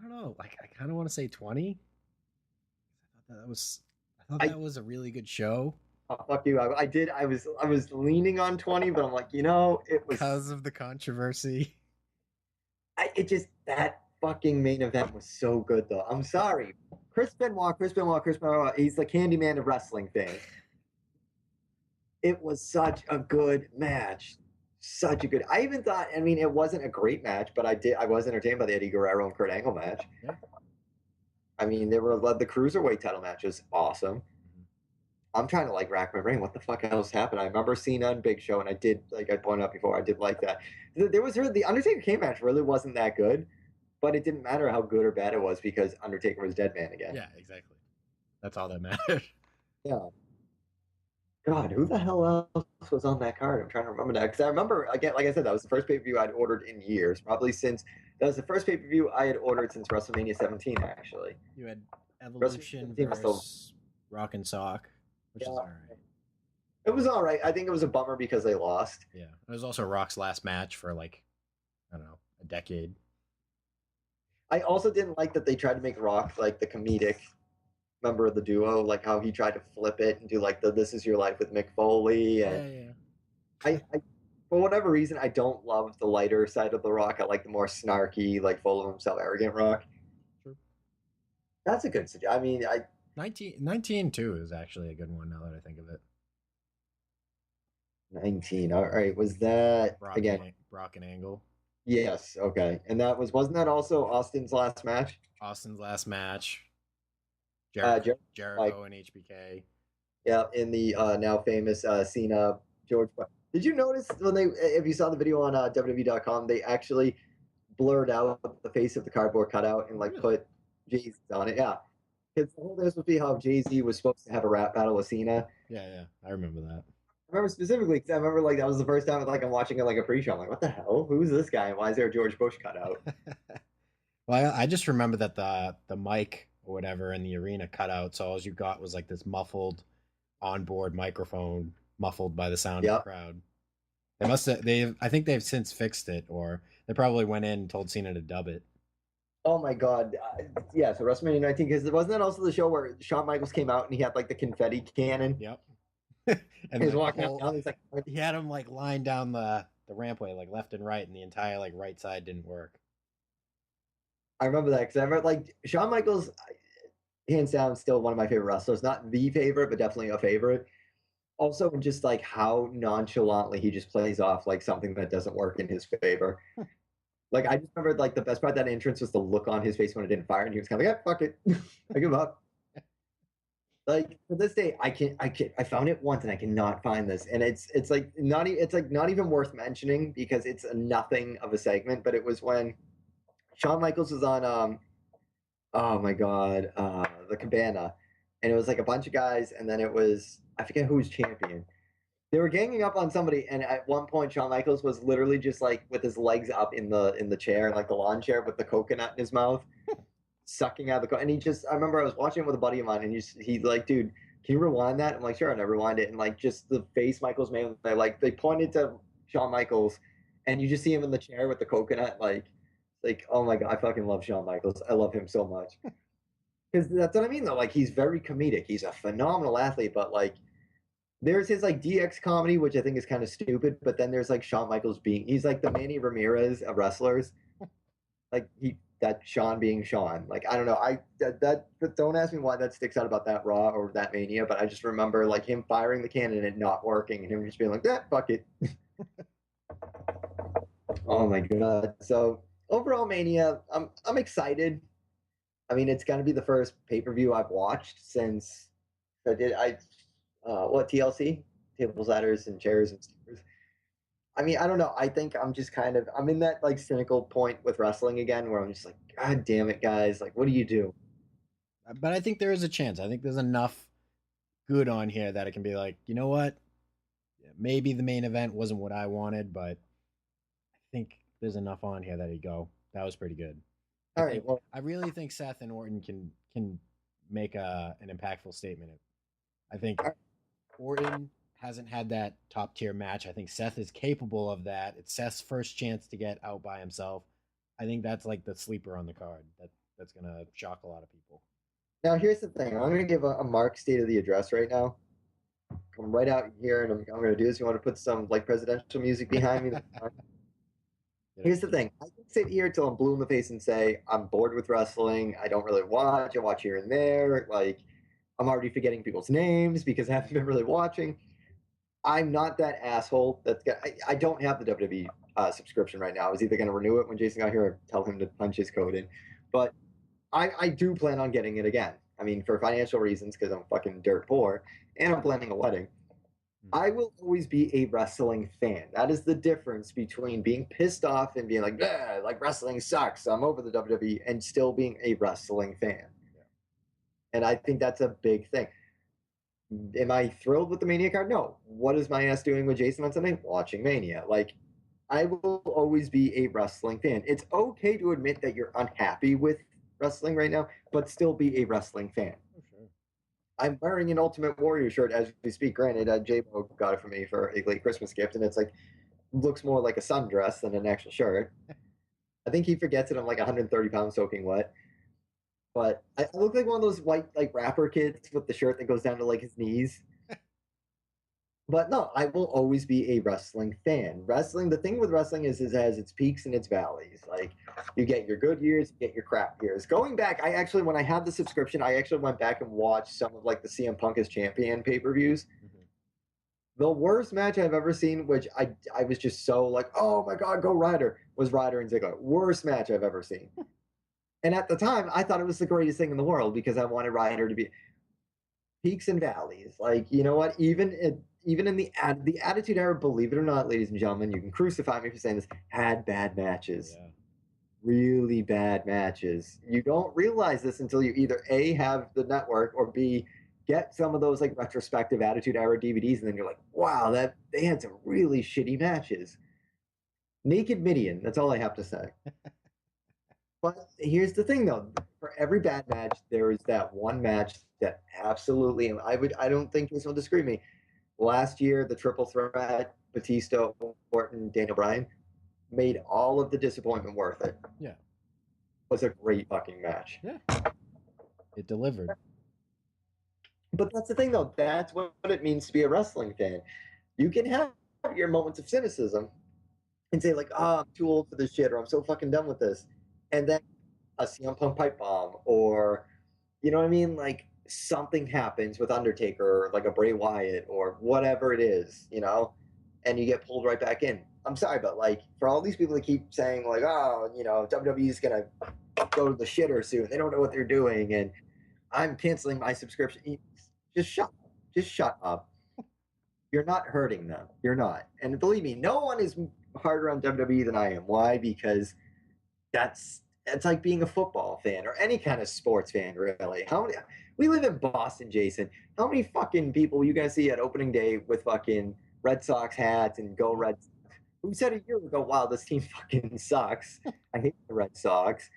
I don't know. Like I kind of want to say 20. I thought that was a really good show. Oh, fuck you. I did. I was leaning on 20, but I'm like, you know, it was because of the controversy. That fucking main event was so good though. I'm sorry. Chris Benoit, he's the Candyman of wrestling fans. It was such a good match. I even thought, I mean, it wasn't a great match, but I was entertained by the Eddie Guerrero and Kurt Angle match. Yeah. I mean, the cruiserweight title match was awesome. Mm-hmm. I'm trying to rack my brain. What the fuck else happened? I remember Cena and Big Show, and I did, I pointed out before, I did like that. The Undertaker Kane match really wasn't that good, but it didn't matter how good or bad it was because Undertaker was dead man again. Yeah, exactly. That's all that mattered. Yeah. God, who the hell else was on that card? I'm trying to remember that because I remember again, like I said, that was the first pay-per-view I'd ordered in years. Probably since that was the first pay-per-view I had ordered since WrestleMania 17. Actually, you had Evolution versus Rock and Sock, which is all right. It was all right. I think it was a bummer because they lost. Yeah, it was also Rock's last match for I don't know, a decade. I also didn't like that they tried to make Rock the comedic member of the duo, how he tried to flip it and do the "This Is Your Life" with Mick Foley, and I for whatever reason I don't love the lighter side of the Rock. I like the more snarky, full of himself, arrogant Rock. True. That's a good suggestion. I mean, 19 too is actually a good one now that I think of it. 19. All right, was that Brock and Angle? Yes. Okay, and wasn't that also Austin's last match? Austin's last match. Jericho and HBK. Yeah, in the now famous Cena George. Did you notice if you saw the video on WWE.com, they actually blurred out the face of the cardboard cutout and put Jay-Z on it? Yeah, because the whole thing was supposed to be how Jay-Z was supposed to have a rap battle with Cena. Yeah, I remember that. I remember specifically because I remember that was the first time I'm watching it a pre-show. I'm like, what the hell? Who's this guy? And why is there a George Bush cutout? Well, I just remember that the mic or whatever in the arena cut out, so all you got was this muffled onboard microphone muffled by the sound of the crowd. I think they've since fixed it, or they probably went in and told Cena to dub it. Oh my God. Yeah, so WrestleMania 19, because wasn't that also the show where Shawn Michaels came out and he had the confetti cannon? Yep. And he's walking out down, he had him lying down the rampway left and right, and the entire right side didn't work. I remember that because I remember Shawn Michaels, hands down, still one of my favorite wrestlers. Not the favorite, but definitely a favorite. Also, just how nonchalantly he just plays off something that doesn't work in his favor. I just remember the best part of that entrance was the look on his face when it didn't fire, and he was kind of yeah, fuck it, I give up. To this day, I found it once and I cannot find this, and it's not even worth mentioning because it's nothing of a segment. But it was when Shawn Michaels was on oh my God, the Cabana, and it was a bunch of guys, and then it was I forget who was champion. They were ganging up on somebody, and at one point Shawn Michaels was literally just with his legs up in the chair, the lawn chair with the coconut in his mouth, sucking out the and he just I remember I was watching it with a buddy of mine, and he's dude, can you rewind that? I'm like, sure, and I rewind it, and just the face Michaels made, they pointed to Shawn Michaels, and you just see him in the chair with the coconut, oh my God, I fucking love Shawn Michaels. I love him so much. Because that's what I mean, though. He's very comedic. He's a phenomenal athlete, but there's his DX comedy, which I think is kind of stupid. But then there's Shawn Michaels he's the Manny Ramirez of wrestlers. That Shawn being Shawn. I don't know. But don't ask me why that sticks out about that Raw or that Mania. But I just remember him firing the cannon and not working, and him just being fuck it. Oh my God. So overall, Mania, I'm excited. I mean, it's going to be the first pay-per-view I've watched since I did. What TLC? Tables, ladders, and chairs and stairs. I mean, I don't know. I think I'm just I'm in that like cynical point with wrestling again, where I'm just like, God damn it, guys! Like, what do you do? But I think there is a chance. I think there's enough good on here that it can be like, you know what? Maybe the main event wasn't what I wanted, but I think there's enough on here that you go, that was pretty good. All right. Well, I really think Seth and Orton can make an impactful statement. I think Orton hasn't had that top tier match. I think Seth is capable of that. It's Seth's first chance to get out by himself. I think that's like the sleeper on the card. That's gonna shock a lot of people. now here's the thing. I'm gonna give a Mark state of the address right now. Come right out here, and I'm gonna do this. You want to put some like presidential music behind me? Here's the thing. I can sit here till I'm blue in the face and say I'm bored with wrestling. I don't really watch. I watch here and there. Like I'm already forgetting people's names because I haven't been really watching. I'm not that asshole. I don't have the WWE subscription right now. I was either going to renew it when Jason got here or tell him to punch his code in. But I do plan on getting it again. I mean, for financial reasons, because I'm fucking dirt poor, and I'm planning a wedding. I will always be a wrestling fan. That is the difference between being pissed off and being like wrestling sucks, I'm over the WWE, and still being a wrestling fan. Yeah. And I think that's a big thing. Am I thrilled with the Mania card? No. What is my ass doing with Jason on Sunday? Watching Mania. Like, I will always be a wrestling fan. It's okay to admit that you're unhappy with wrestling right now, but still be a wrestling fan. Sure. I'm wearing an Ultimate Warrior shirt as we speak. Granted, J-Bo got it for me for a late Christmas gift, and it's like, looks more like a sundress than an actual shirt. I think he forgets that I'm like 130 pounds soaking wet. But I look like one of those white like rapper kids with the shirt that goes down to like his knees. But no, I will always be a wrestling fan. Wrestling, the thing with wrestling is it has its peaks and its valleys. Like you get your good years, you get your crap years. Going back, when I had the subscription, I actually went back and watched some of like the CM Punk as champion pay-per-views. Mm-hmm. The worst match I've ever seen, which I was just so like, oh my God, go Ryder, was Ryder and Ziggler. Worst match I've ever seen. And at the time, I thought it was the greatest thing in the world because I wanted Ryder to be peaks and valleys. Like, you know what? Even in the Attitude Era, believe it or not, ladies and gentlemen, you can crucify me for saying this, had bad matches. Yeah. Really bad matches. You don't realize this until you either A, have the network, or B, get some of those like retrospective Attitude Era DVDs, and then you're like, wow, they had some really shitty matches. Naked Midian, that's all I have to say. But here's the thing, though. For every bad match, there is that one match that absolutely, and I don't think Jason will disagree with me. Last year, the triple threat, Batista, Orton, Daniel Bryan, made all of the disappointment worth it. Yeah. It was a great fucking match. Yeah. It delivered. But that's the thing, though. That's what it means to be a wrestling fan. You can have your moments of cynicism and say, like, I'm too old for this shit, or I'm so fucking done with this. And then a CM Punk pipe bomb, or, you know what I mean? Like, something happens with Undertaker, or like a Bray Wyatt, or whatever it is, you know? And you get pulled right back in. I'm sorry, but, like, for all these people that keep saying, like, oh, you know, WWE's going to go to the shitter soon. They don't know what they're doing, and I'm canceling my subscription. Just shut up. Just shut up. You're not hurting them. You're not. And believe me, no one is harder on WWE than I am. Why? Because it's like being a football fan or any kind of sports fan, really. We live in Boston, Jason. How many fucking people are you gonna see at opening day with fucking Red Sox hats and go Red Sox? Who said a year ago, wow, this team fucking sucks. I hate the Red Sox.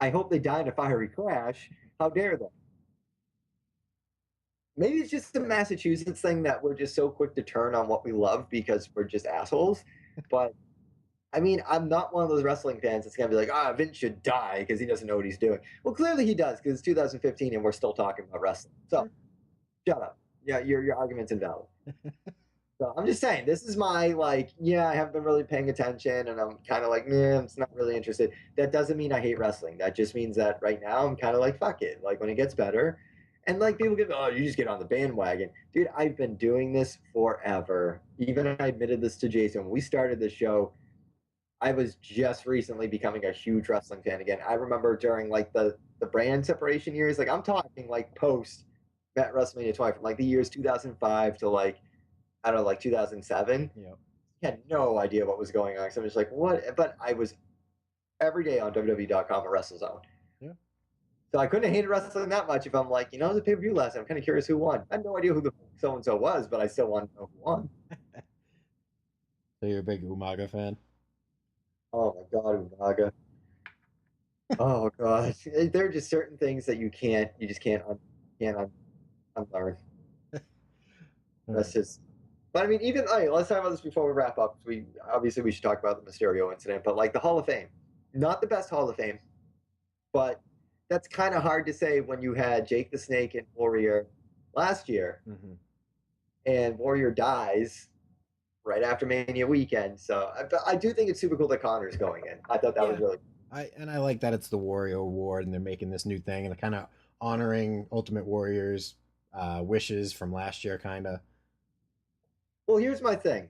I hope they die in a fiery crash. How dare they? Maybe it's just a Massachusetts thing that we're just so quick to turn on what we love because we're just assholes. But I mean, I'm not one of those wrestling fans that's going to be like, Vince should die because he doesn't know what he's doing. Well, clearly he does because it's 2015 and we're still talking about wrestling. So, shut up. Yeah, your argument's invalid. So I'm just saying, this is my, like, yeah, I haven't been really paying attention and I'm kind of like, I'm not really interested. That doesn't mean I hate wrestling. That just means that right now I'm kind of like, fuck it. Like, when it gets better. And, like, people get, you just get on the bandwagon. Dude, I've been doing this forever. Even I admitted this to Jason. When we started this show, I was just recently becoming a huge wrestling fan again. I remember during, like, the brand separation years, like, I'm talking, like, post at WrestleMania 20 from like the years 2005 to like, I don't know, like 2007. Yeah. Had no idea what was going on. So I'm just like, what? But I was every day on WWE.com at WrestleZone. Yeah. So I couldn't have hated wrestling that much if I'm like, you know, it was a pay-per-view last night. I'm kind of curious who won. I had no idea who the so-and-so was, but I still wanted to know who won. So you're a big Umaga fan? Oh my God, Umaga. Oh God. There are just certain things that you just can't unlearn. That's just, but I mean, even, all right, let's talk about this before we wrap up. We should talk about the Mysterio incident, but like the Hall of Fame, not the best Hall of Fame, but that's kind of hard to say when you had Jake the Snake and Warrior last year, and Warrior dies right after Mania weekend. So I do think it's super cool that Connor's going in. I thought that was really cool. I like that it's the Warrior Award and they're making this new thing and they're kind of honoring Ultimate Warrior's wishes from last year, kind of. Well, here's my thing.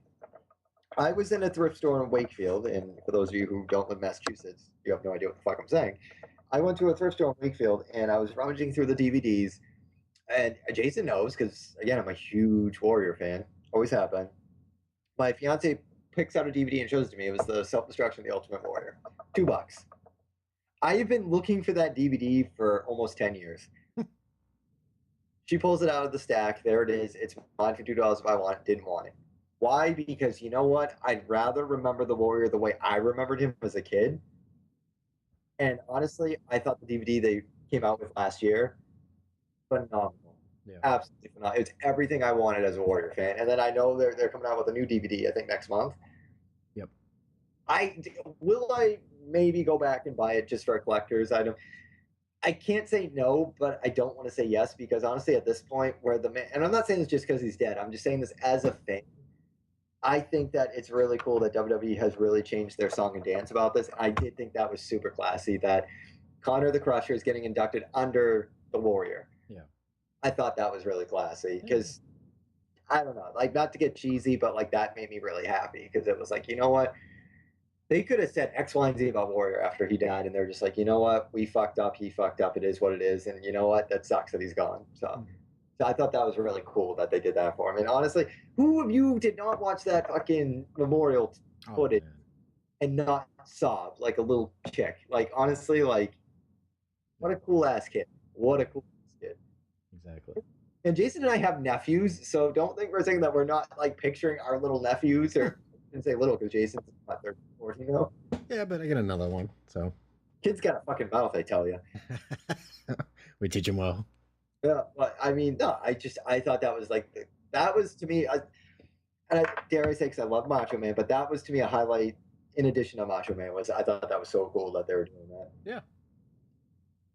I was in a thrift store in Wakefield, and for those of you who don't live in Massachusetts, you have no idea what the fuck I'm saying. I went to a thrift store in Wakefield, and I was rummaging through the DVDs, and Jason knows, because, again, I'm a huge Warrior fan. Always have been. My fiance picks out a DVD and shows it to me. It was the Self-Destruction of the Ultimate Warrior. $2. I have been looking for that DVD for almost 10 years. She pulls it out of the stack. There it is. It's mine for $2 if I want it. Didn't want it. Why? Because you know what? I'd rather remember the Warrior the way I remembered him as a kid. And honestly, I thought the DVD they came out with last year, phenomenal. Yeah. Absolutely phenomenal. It's everything I wanted as a Warrior fan. And then I know they're coming out with a new DVD, I think, next month. Yep. Will I maybe go back and buy it just for a collector's item? I can't say no, but I don't want to say yes, because honestly, at this point, where the man, and I'm not saying this just because he's dead, I'm just saying this as a fan. I think that it's really cool that WWE has really changed their song and dance about this. I did think that was super classy that Connor the Crusher is getting inducted under the Warrior. Yeah. I thought that was really classy because, I don't know, like, not to get cheesy, but like that made me really happy because it was like, you know what? They could have said X, Y, and Z about Warrior after he died, and they're just like, you know what? We fucked up. He fucked up. It is what it is. And you know what? That sucks that he's gone. So I thought that was really cool that they did that for him. And honestly, who of you did not watch that fucking memorial footage and not sob like a little chick? Like, honestly, like, what a cool ass kid. What a cool ass kid. Exactly. And Jason and I have nephews, so don't think for a second that we're not like picturing our little nephews or. And say little because Jason's not 13, 14, you know? Yeah, but I get another one, so. Kid's got a fucking mouth, I tell you. We teach him well. Yeah, but I mean, no, I thought that was like, that was to me, dare I say, because I love Macho Man, but that was to me a highlight in addition to Macho Man. I thought that was so cool that they were doing that. Yeah.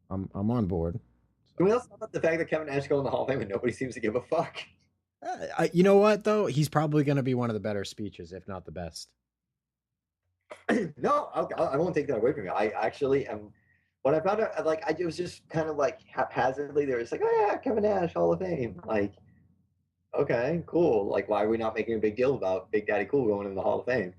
I'm on board. Can we also talk about the fact that Kevin Nash going in the Hall of Fame and nobody seems to give a fuck? You know what, though? He's probably going to be one of the better speeches, if not the best. No, I won't take that away from you. I actually am. When I found out, like, it was just kind of like haphazardly. They were just like, oh yeah, Kevin Nash, Hall of Fame. Like, okay, cool. Like, why are we not making a big deal about Big Daddy Cool going in the Hall of Fame?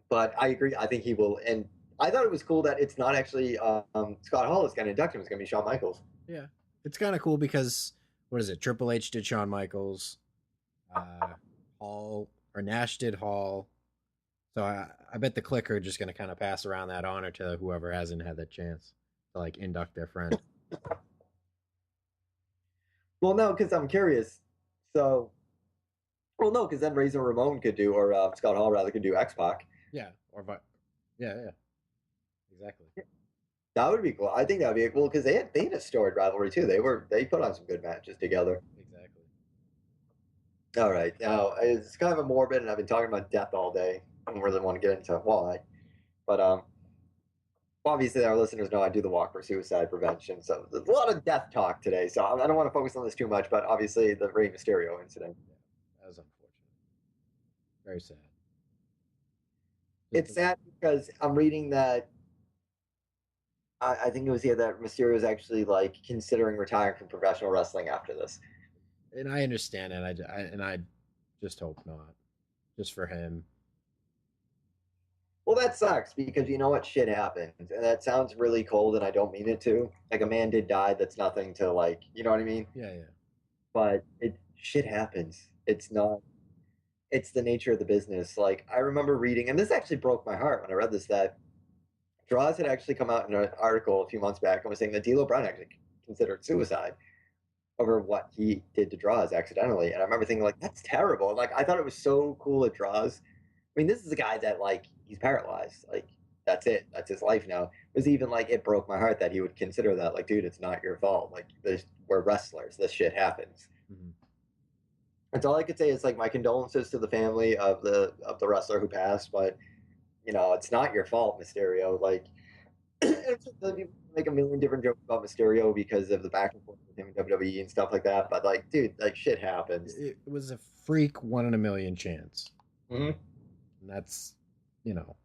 But I agree. I think he will. And I thought it was cool that it's not actually Scott Hall is going to induct him. It's going to be Shawn Michaels. Yeah, it's kind of cool because. What is it? Triple H did Shawn Michaels, Nash did Hall. So I bet the Clicker are just going to kind of pass around that honor to whoever hasn't had that chance to like induct their friend. Well, no, because I'm curious. So, well, no, because then Razor Ramon could do, or Scott Hall rather could do X-Pac. Yeah, yeah, exactly. That would be cool. I think that would be cool because they had a storied rivalry too. They put on some good matches together. Exactly. All right, now it's kind of a morbid, and I've been talking about death all day. I don't really want to get into why, but obviously our listeners know I do the Walk for Suicide Prevention, so there's a lot of death talk today. So I don't want to focus on this too much, but obviously the Rey Mysterio incident. Yeah, that was unfortunate. Very sad. It's sad because I'm reading that. I think it was that Mysterio is actually like considering retiring from professional wrestling after this. And I understand it. I just hope not, just for him. Well, that sucks because you know what? Shit happens. And that sounds really cold and I don't mean it to. Like a man did die. That's nothing to like, you know what I mean? Yeah. But shit happens. It's not, it's the nature of the business. Like I remember reading, and this actually broke my heart when I read this, that Draws had actually come out in an article a few months back and was saying that D'Lo Brown actually considered suicide over what he did to Draws accidentally. And I remember thinking, like, that's terrible. Like, I thought it was so cool at Draws. I mean, this is a guy that, like, he's paralyzed. Like, that's it. That's his life now. It was even like, it broke my heart that he would consider that, like, dude, it's not your fault. Like, we're wrestlers. This shit happens. Mm-hmm. That's all I could say is, like, my condolences to the family of the wrestler who passed. But, you know, it's not your fault, Mysterio. Like, people make a million different jokes about Mysterio because of the back and forth with him in WWE and stuff like that. But like, dude, like shit happens. It was a freak 1 in a million chance. Mm-hmm. And that's, you know,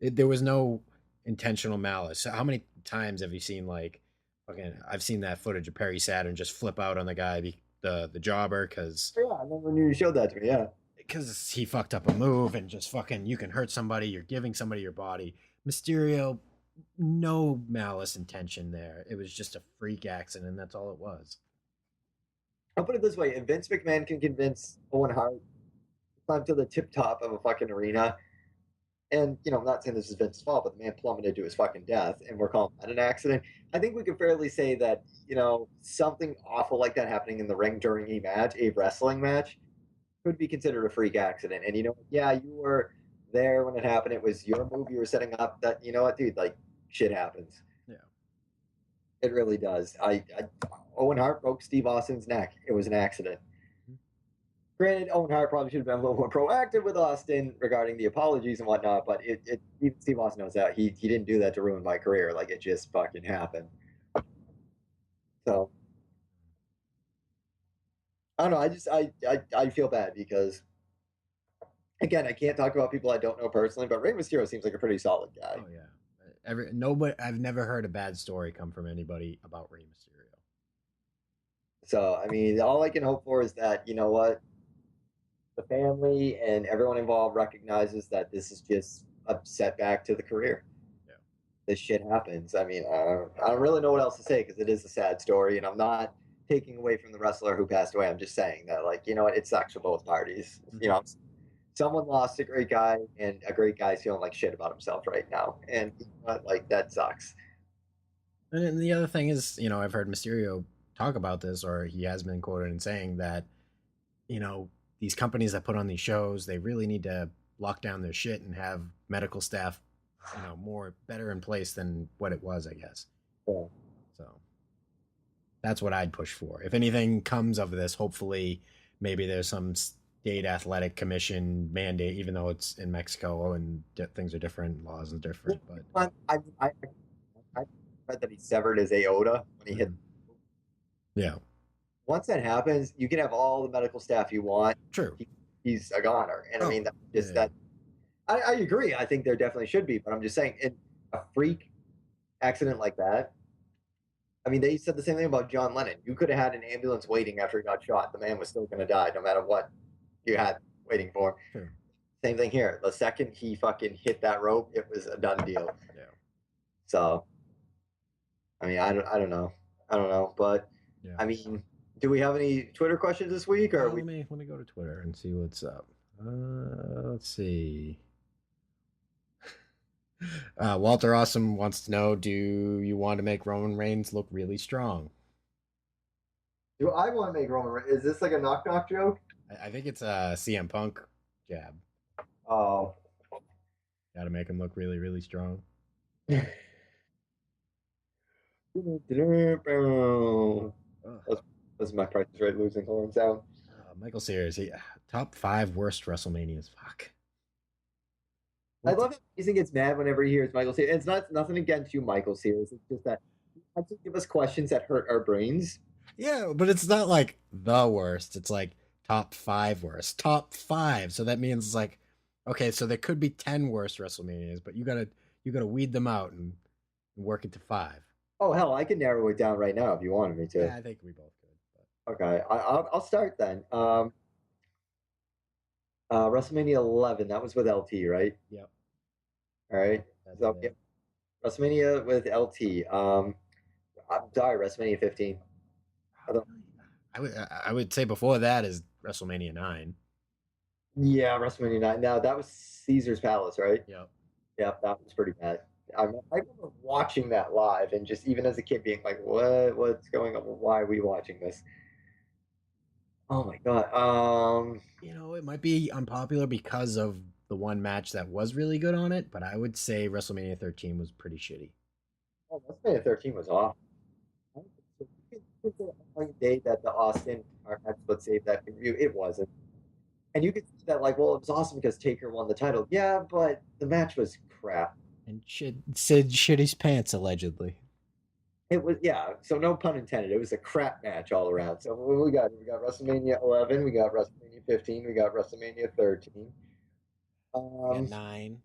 there was no intentional malice. So how many times have you seen like, fucking? I've seen that footage of Perry Saturn just flip out on the guy, the jobber, because yeah, I remember when you showed that to me. Yeah, because he fucked up a move and just fucking, you can hurt somebody. You're giving somebody your body. Mysterio, no malice intention there. It was just a freak accident. That's all it was. I'll put it this way: if Vince McMahon can convince Owen Hart to climb to the tip top of a fucking arena, and you know, I'm not saying this is Vince's fault, but the man plummeted to his fucking death, and we're calling that an accident. I think we can fairly say that, you know, something awful like that happening in the ring during a wrestling match, could be considered a freak accident. And you know, yeah, you were there when it happened. It was your move you were setting up. That, you know what, dude, like shit happens. Yeah, it really does. Owen Hart broke Steve Austin's neck. It was an accident. Granted, Owen Hart probably should have been a little more proactive with Austin regarding the apologies and whatnot, but even Steve Austin knows that he didn't do that to ruin my career. Like, it just fucking happened. So I don't know. I feel bad because, again, I can't talk about people I don't know personally, but Rey Mysterio seems like a pretty solid guy. Oh yeah. Nobody. I've never heard a bad story come from anybody about Rey Mysterio. So I mean, all I can hope for is that, you know what, the family and everyone involved recognizes that this is just a setback to the career. Yeah. This shit happens. I mean, I don't really know what else to say because it is a sad story, and I'm not taking away from the wrestler who passed away. I'm just saying that, like, you know what, it sucks for both parties. Mm-hmm. You know, someone lost a great guy, and a great guy's feeling like shit about himself right now, and you know what, like, that sucks. And then the other thing is, you know, I've heard Mysterio talk about this, or he has been quoted in saying that, you know, these companies that put on these shows, they really need to lock down their shit and have medical staff, you know, better in place than what it was, I guess. Yeah. So that's what I'd push for. If anything comes of this, hopefully maybe there's some state athletic commission mandate, even though it's in Mexico and things are different, laws are different. But I read that he severed his aorta when he hit. Yeah. Once that happens, you can have all the medical staff you want. True. He's a goner. And I mean, I agree. I think there definitely should be, but I'm just saying, in a freak accident like that, I mean, they said the same thing about John Lennon. You could have had an ambulance waiting after he got shot. The man was still going to die no matter what you had waiting for him. Sure. Same thing here. The second he fucking hit that rope, it was a done deal. Yeah. So, I mean, I don't know. But, yeah. I mean, do we have any Twitter questions this week? Or let me go to Twitter and see what's up. Let's see. Walter Awesome wants to know, do you want to make Roman Reigns look really strong? Do I want to make Roman Reigns? Is this like a knock-knock joke? I think it's a CM Punk jab. Oh. Got to make him look really, really strong. That's my Price is Right losing horn sound. Michael Sears, top 5 worst WrestleManias. Fuck. I love how he gets mad whenever he hears Michael Sears. It's nothing against you, Michael Sears. It's just that you have to give us questions that hurt our brains. Yeah, but it's not like the worst. It's like top 5 worst. Top 5. So that means it's like, okay, so there could be 10 worst WrestleManias, but you gotta weed them out and work it to 5. Oh hell, I can narrow it down right now if you wanted me to. Yeah, I think we both could. But... Okay, I'll start then. WrestleMania 11, that was with LT, right? Yep. All right. So yeah, WrestleMania with LT. I'm sorry, WrestleMania 15. I would say before that is WrestleMania 9. Yeah, WrestleMania 9. Now that was Caesar's Palace, right? Yep. Yep, that was pretty bad. I remember watching that live and just even as a kid being like, what's going on? Why are we watching this? Oh my god. It might be unpopular because of the one match that was really good on it, but I would say WrestleMania 13 was pretty shitty. Oh, WrestleMania 13 was off. The day that the Austin Arquette split saved that review, it wasn't. And you could see that like, well, it was awesome because Taker won the title. Yeah, but the match was crap. And Sid shit his pants allegedly. It was, yeah. So no pun intended. It was a crap match all around. So what we got? We got WrestleMania 11. We got WrestleMania 15. We got WrestleMania 13. We got 9.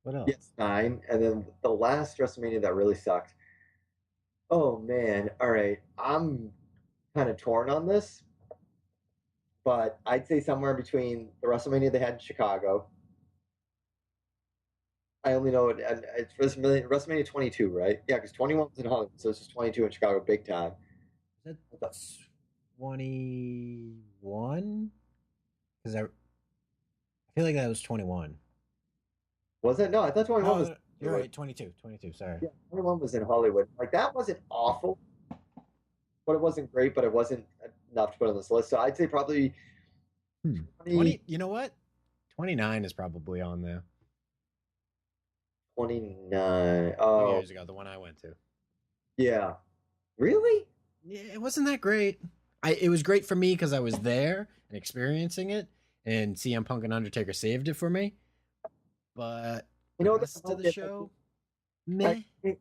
What else? Yes, 9. And then the last WrestleMania that really sucked. Oh man! All right, I'm kind of torn on this, but I'd say somewhere between the WrestleMania they had in Chicago. I only know it, and it's WrestleMania 22, right? Yeah, because 21 was in Hollywood, so it's just 22 in Chicago, big time. That's 21? Because I feel like that was 21. Was it? No, I thought 21 was. You're right, 22, sorry. Yeah, 21 was in Hollywood. Like, that wasn't awful, but it wasn't great, but it wasn't enough to put on this list. So I'd say probably 20, you know what? 29 is probably on there. 29. 2 years ago, the one I went to. Yeah. Really? Yeah, it wasn't that great. It was great for me because I was there and experiencing it, and CM Punk and Undertaker saved it for me. But you know, the rest of the show, meh.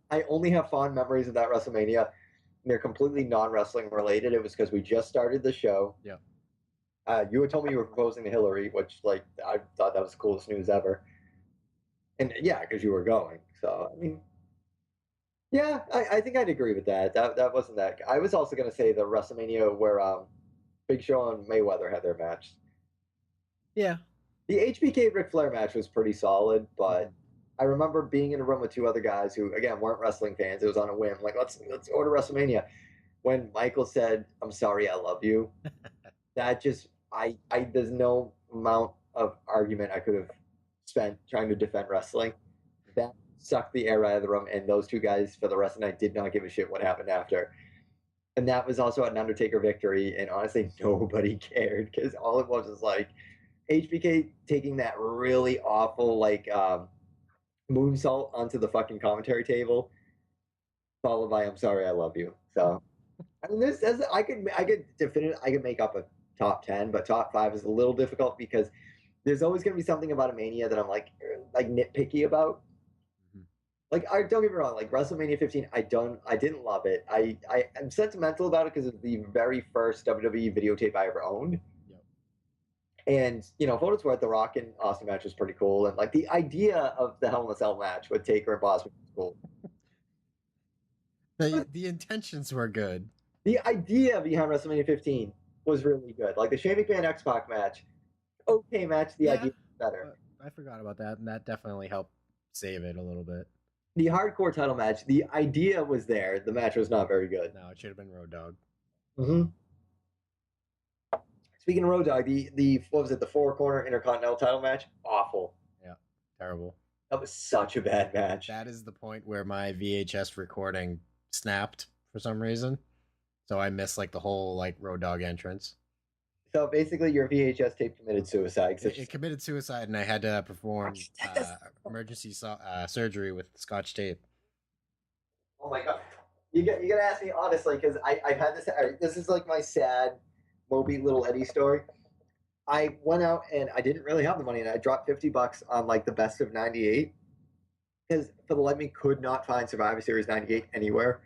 I only have fond memories of that WrestleMania. And they're completely non-wrestling related. It was because we just started the show. Yeah. You had told me you were proposing to Hillary, which, like, I thought that was the coolest news ever. And yeah, because you were going. So, I mean, yeah, I think I'd agree with that. That wasn't that. I was also going to say the WrestleMania where Big Show and Mayweather had their match. Yeah. The HBK Ric Flair match was pretty solid, but I remember being in a room with two other guys who, again, weren't wrestling fans. It was on a whim. Like, let's order WrestleMania. When Michael said, "I'm sorry, I love you," that just there's no amount of argument I could have spent trying to defend wrestling. That sucked the air out of the room, and those two guys for the rest of the night did not give a shit what happened after. And that was also an Undertaker victory, and honestly, nobody cared because all it was like HBK taking that really awful like moonsault onto the fucking commentary table, followed by "I'm sorry, I love you." So, I mean, I could make up a top 10, but top 5 is a little difficult because there's always going to be something about a Mania that I'm like nitpicky about. Like, don't get me wrong, like WrestleMania 15, I didn't love it. I'm sentimental about it because it's the very first WWE videotape I ever owned. Yep. And, for what it's worth, the Rock and Austin match was pretty cool. And like the idea of the Hell in a Cell match with Taker and Bosman was cool. The intentions were good. The idea behind WrestleMania 15 was really good. Like the Shane McMahon X-Pac match, okay match, the idea was better. I forgot about that, and that definitely helped save it a little bit. The hardcore title match, the idea was there. The match was not very good. No, it should have been Road Dogg. Mm-hmm. Speaking of Road Dogg, the what was it? The 4-corner Intercontinental title match, awful. Yeah, terrible. That was such a bad match. That is the point where my VHS recording snapped for some reason, so I missed like the whole like Road Dogg entrance. So basically, your VHS tape committed suicide. It committed suicide, and I had to perform emergency surgery with Scotch tape. Oh my god! You gotta ask me honestly, because I've had this. This is like my sad Moby Little Eddie story. I went out and I didn't really have the money, and I dropped $50 on like the best of '98 because for the life of me could not find Survivor Series '98 anywhere.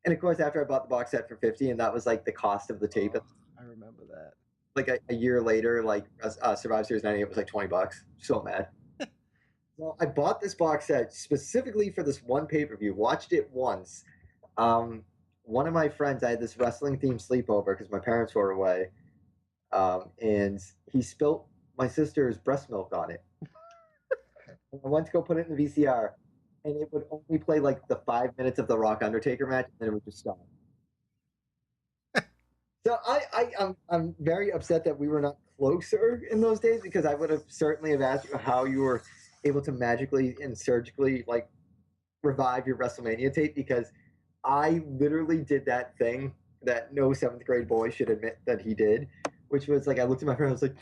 And of course, after I bought the box set for $50, and that was like the cost of the tape. I remember that. Like a year later, like Survivor Series '98 was like $20. So mad. Well, I bought this box set specifically for this one pay-per-view. Watched it once. One of my friends, I had this wrestling themed sleepover because my parents were away, and he spilt my sister's breast milk on it. I went to go put it in the VCR, and it would only play like the 5 minutes of the Rock Undertaker match, and then it would just stop. So I'm very upset that we were not closer in those days, because I would have certainly have asked you how you were able to magically and surgically like revive your WrestleMania tape, because I literally did that thing that no 7th grade boy should admit that he did, which was like I looked at my friend, I was like,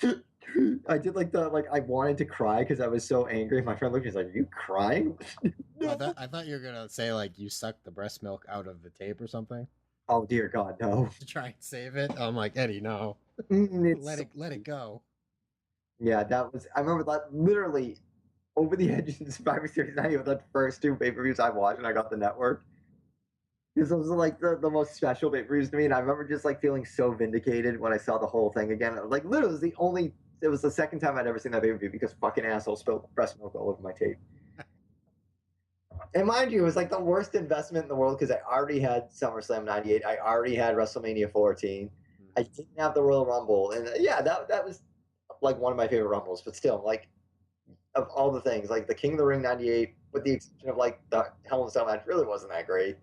I did like I wanted to cry because I was so angry. My friend looked at me, he's like, "Are you crying?" No. I thought you were gonna say like you sucked the breast milk out of the tape or something. Oh dear God, no! To try and save it. I'm like, Eddie, no. Let it go. Yeah, that was. I remember that literally over the edge in Survivor Series 90 with the first 2 pay-per-views I watched, and I got the network. Because those were like the most special pay-per-views to me, and I remember just like feeling so vindicated when I saw the whole thing again. Like literally, it was the second time I'd ever seen that pay-per-view because fucking asshole spilled breast milk all over my tape. And mind you, it was like the worst investment in the world because I already had SummerSlam 98. I already had WrestleMania 14. I didn't have the Royal Rumble. And yeah, that was like one of my favorite Rumbles. But still, like, of all the things, like the King of the Ring 98, with the exception of like the Hell in a Cell match, really wasn't that great.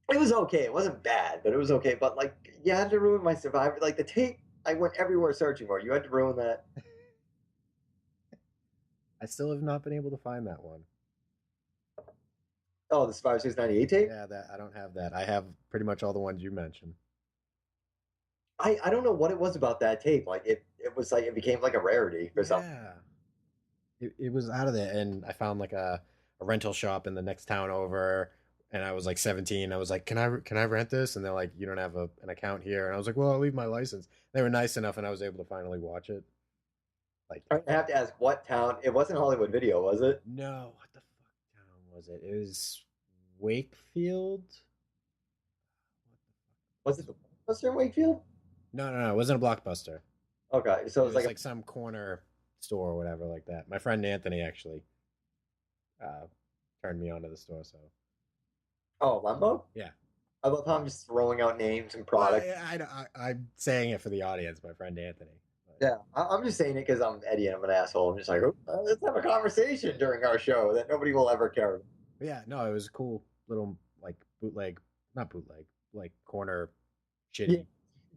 It was okay. It wasn't bad, but it was okay. But like, you had to ruin my Survivor. Like the tape, I went everywhere searching for it. You had to ruin that. I still have not been able to find that one. Oh, the Survivor Series 98 tape? Yeah, I don't have that. I have pretty much all the ones you mentioned. I don't know what it was about that tape. Like it was like it became like a rarity or something. Yeah. It was out of there, and I found like a rental shop in the next town over, and I was like 17. I was like, can I rent this? And they're like, you don't have an account here. And I was like, well, I'll leave my license. They were nice enough, and I was able to finally watch it. Like, I have to ask, what town? It wasn't Hollywood Video, was it? No, what the fuck town was it? It was Wakefield. Was it the Blockbuster in Wakefield? No, it wasn't a Blockbuster. Okay, so it was like some corner store or whatever like that. My friend Anthony actually turned me onto the store. So. Oh, Lembo? Yeah. I love how I'm just throwing out names and products. Well, I'm saying it for the audience, my friend Anthony. Yeah, I'm just saying it because I'm Eddie and I'm an asshole. I'm just like, let's have a conversation during our show that nobody will ever care about. Yeah, no, it was a cool little like not bootleg, like corner shitty. Yeah.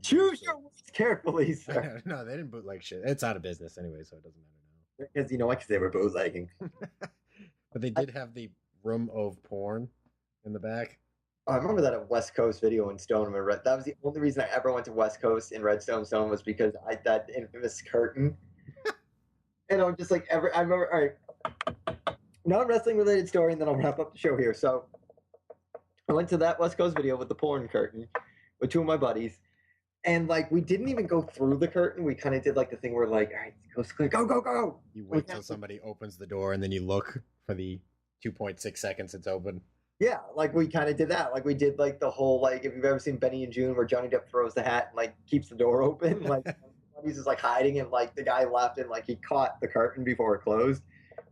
Choose your words carefully, sir. No, they didn't bootleg shit. It's out of business anyway, so it doesn't matter now. Because you know what? Because they were bootlegging. But they did have the room of porn in the back. I remember that at West Coast Video in Stoneham. That was the only reason I ever went to West Coast in Redstone Stone was because that infamous curtain. And I'm just like, I remember, all right, non-wrestling related story, and then I'll wrap up the show here. So I went to that West Coast Video with the porn curtain with 2 of my buddies. And like, we didn't even go through the curtain. We kind of did like the thing where like, all right, go. You wait till somebody opens the door and then you look for the 2.6 seconds it's open. Yeah, like we kind of did that. Like we did like the whole, like if you've ever seen Benny and June where Johnny Depp throws the hat and like keeps the door open, like he's just like hiding and like the guy left and like he caught the curtain before it closed.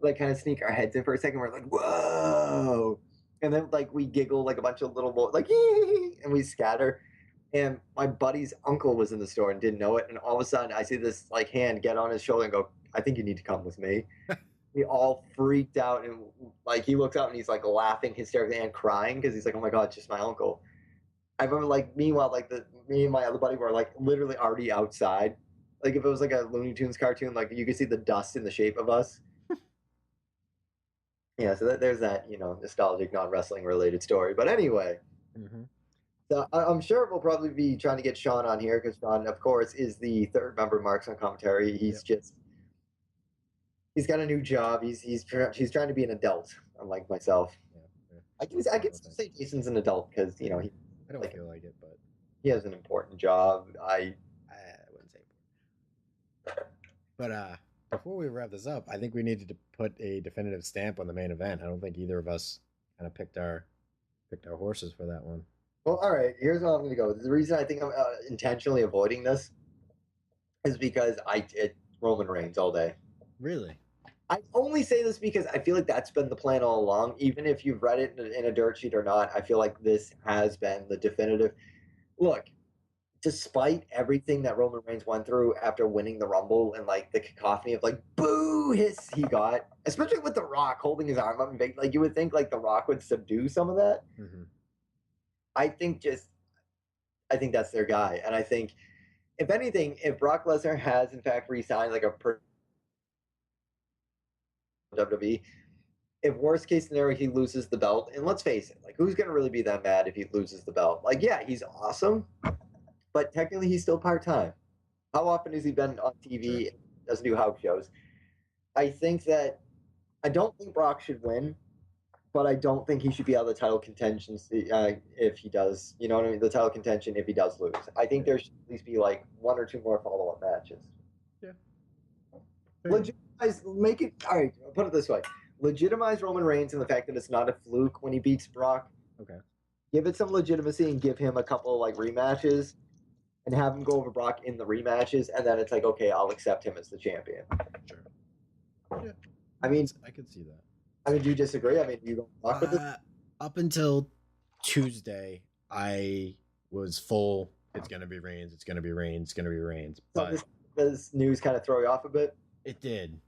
Like kind of sneak our heads in for a second. We're like, whoa. And then like we giggle like a bunch of little boys, like, and we scatter. And my buddy's uncle was in the store and didn't know it. And all of a sudden I see this like hand get on his shoulder and go, I think you need to come with me. We all freaked out, and like he looks out and he's like laughing hysterically and crying because he's like, oh my God, it's just my uncle. I remember like meanwhile, like me and my other buddy were like literally already outside. Like if it was like a Looney Tunes cartoon, like you could see the dust in the shape of us. Yeah, so there's that, you know, nostalgic, non-wrestling related story. But anyway, so I'm sure we'll probably be trying to get Sean on here because Sean, of course, is the 3rd member of Marks on Commentary. He's just, he's got a new job. He's trying to be an adult, unlike myself. I can say Jason's an adult because, you know, I don't feel like it, but he has an important job. I wouldn't say important. But before we wrap this up, I think we needed to put a definitive stamp on the main event. I don't think either of us kind of picked our horses for that one. Well, all right. Here's how I'm going to go. The reason I think I'm intentionally avoiding this is because it's Roman Reigns all day. Really? I only say this because I feel like that's been the plan all along. Even if you've read it in a dirt sheet or not, I feel like this has been the definitive. Look, despite everything that Roman Reigns went through after winning the Rumble and like the cacophony of like boo 2 hits he got, especially with The Rock holding his arm up, and like you would think like The Rock would subdue some of that. Mm-hmm. I think that's their guy, and I think if anything, if Brock Lesnar has in fact re-signed like a WWE, if worst case scenario he loses the belt, and let's face it, like who's gonna really be that mad if he loses the belt? Like, yeah, he's awesome, but technically he's still part-time. How often has he been on TV? Doesn't do house shows. I think that I don't think Brock should win, but I don't think he should be out of the title contention if he does. You know what I mean? The title contention if he does lose. I think there should at least be like 1 or 2 more follow-up matches. Yeah. Legitimize, make it. All right, I'll put it this way: legitimize Roman Reigns and the fact that it's not a fluke when he beats Brock. Okay. Give it some legitimacy and give him a couple of like rematches, and have him go over Brock in the rematches, and then it's like, okay, I'll accept him as the champion. Sure. Yeah. I mean, I could see that. I mean, do you disagree? I mean, do you don't rock with this? Up until Tuesday, I was full. It's gonna be Reigns. It's gonna be Reigns. It's gonna be Reigns. But So does news kind of throw you off a bit? it did,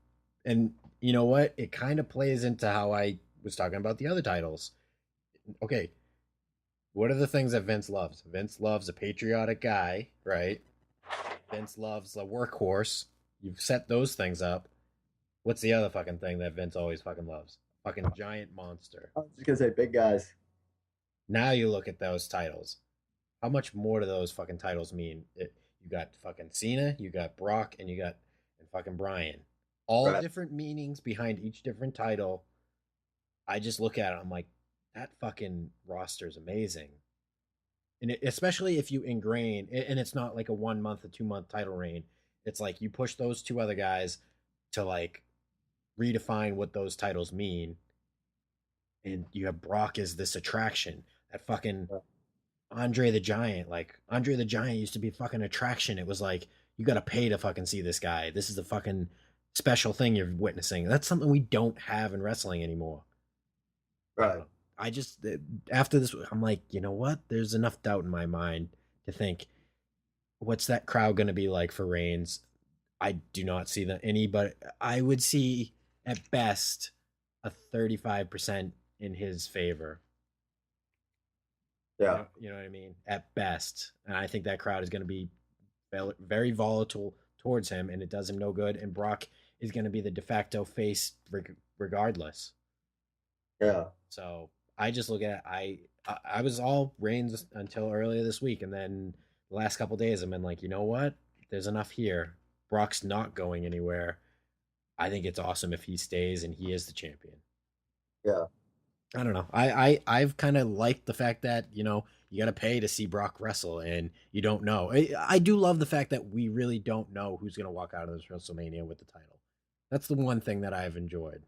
and you know what? It kind of plays into how I was talking about the other titles. Okay, what are the things that Vince loves? Vince loves a patriotic guy, right? Vince loves a workhorse. You've set those things up. What's the other fucking thing that Vince always fucking loves? Fucking giant monster. I was just gonna say big guys. Now you look at those titles. How much more do those fucking titles mean? You got fucking Cena, you got Brock, and you got fucking Bryan. All Right. different meanings behind each different title. I just look at it, I'm like, that fucking roster is amazing. And especially if you ingrain, and it's not like a 1 month or 2 month title reign. It's like you push those 2 other guys to like redefine what those titles mean. And you have Brock as this attraction. That fucking Andre the Giant. Like, Andre the Giant used to be a fucking attraction. It was like, you got to pay to fucking see this guy. This is the fucking special thing you're witnessing. That's something we don't have in wrestling anymore. Right. I just, after this, I'm like, you know what? There's enough doubt in my mind to think, what's that crowd going to be like for Reigns? I do not see anybody. I would see at best a 35% in his favor. Yeah. You know what I mean? At best. And I think that crowd is going to be very volatile towards him, and it does him no good. And Brock is going to be the de facto face regardless. Yeah. So I just look at it. I was all Reigns until earlier this week, and then the last couple of days I've been like, you know what? There's enough here. Brock's not going anywhere. I think it's awesome if he stays and he is the champion. Yeah. I don't know. I've kind of liked the fact that, you know, you got to pay to see Brock wrestle, and you don't know. I do love the fact that we really don't know who's going to walk out of this WrestleMania with the title. That's the one thing that I've enjoyed.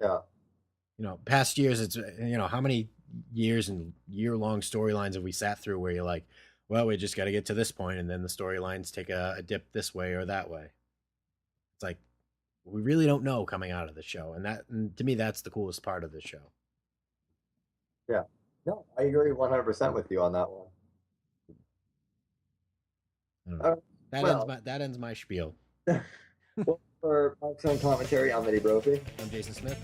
Yeah. You know, past years, it's, you know, how many years and year-long storylines have we sat through where you're like, well, we just got to get to this point, and then the storylines take a dip this way or that way. It's like, we really don't know coming out of the show, and to me, that's the coolest part of the show. Yeah. No, I agree 100% with you on that one. That ends my spiel. Well, for Parks on Commentary, I'm Eddie Brophy. I'm Jason Smith.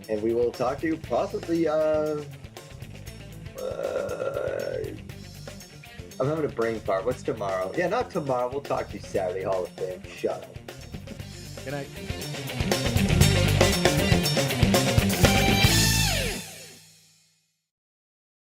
And we will talk to you possibly, I'm having a brain fart. What's tomorrow? Yeah, not tomorrow. We'll talk to you Saturday, Hall of Fame. Shut up. Good night.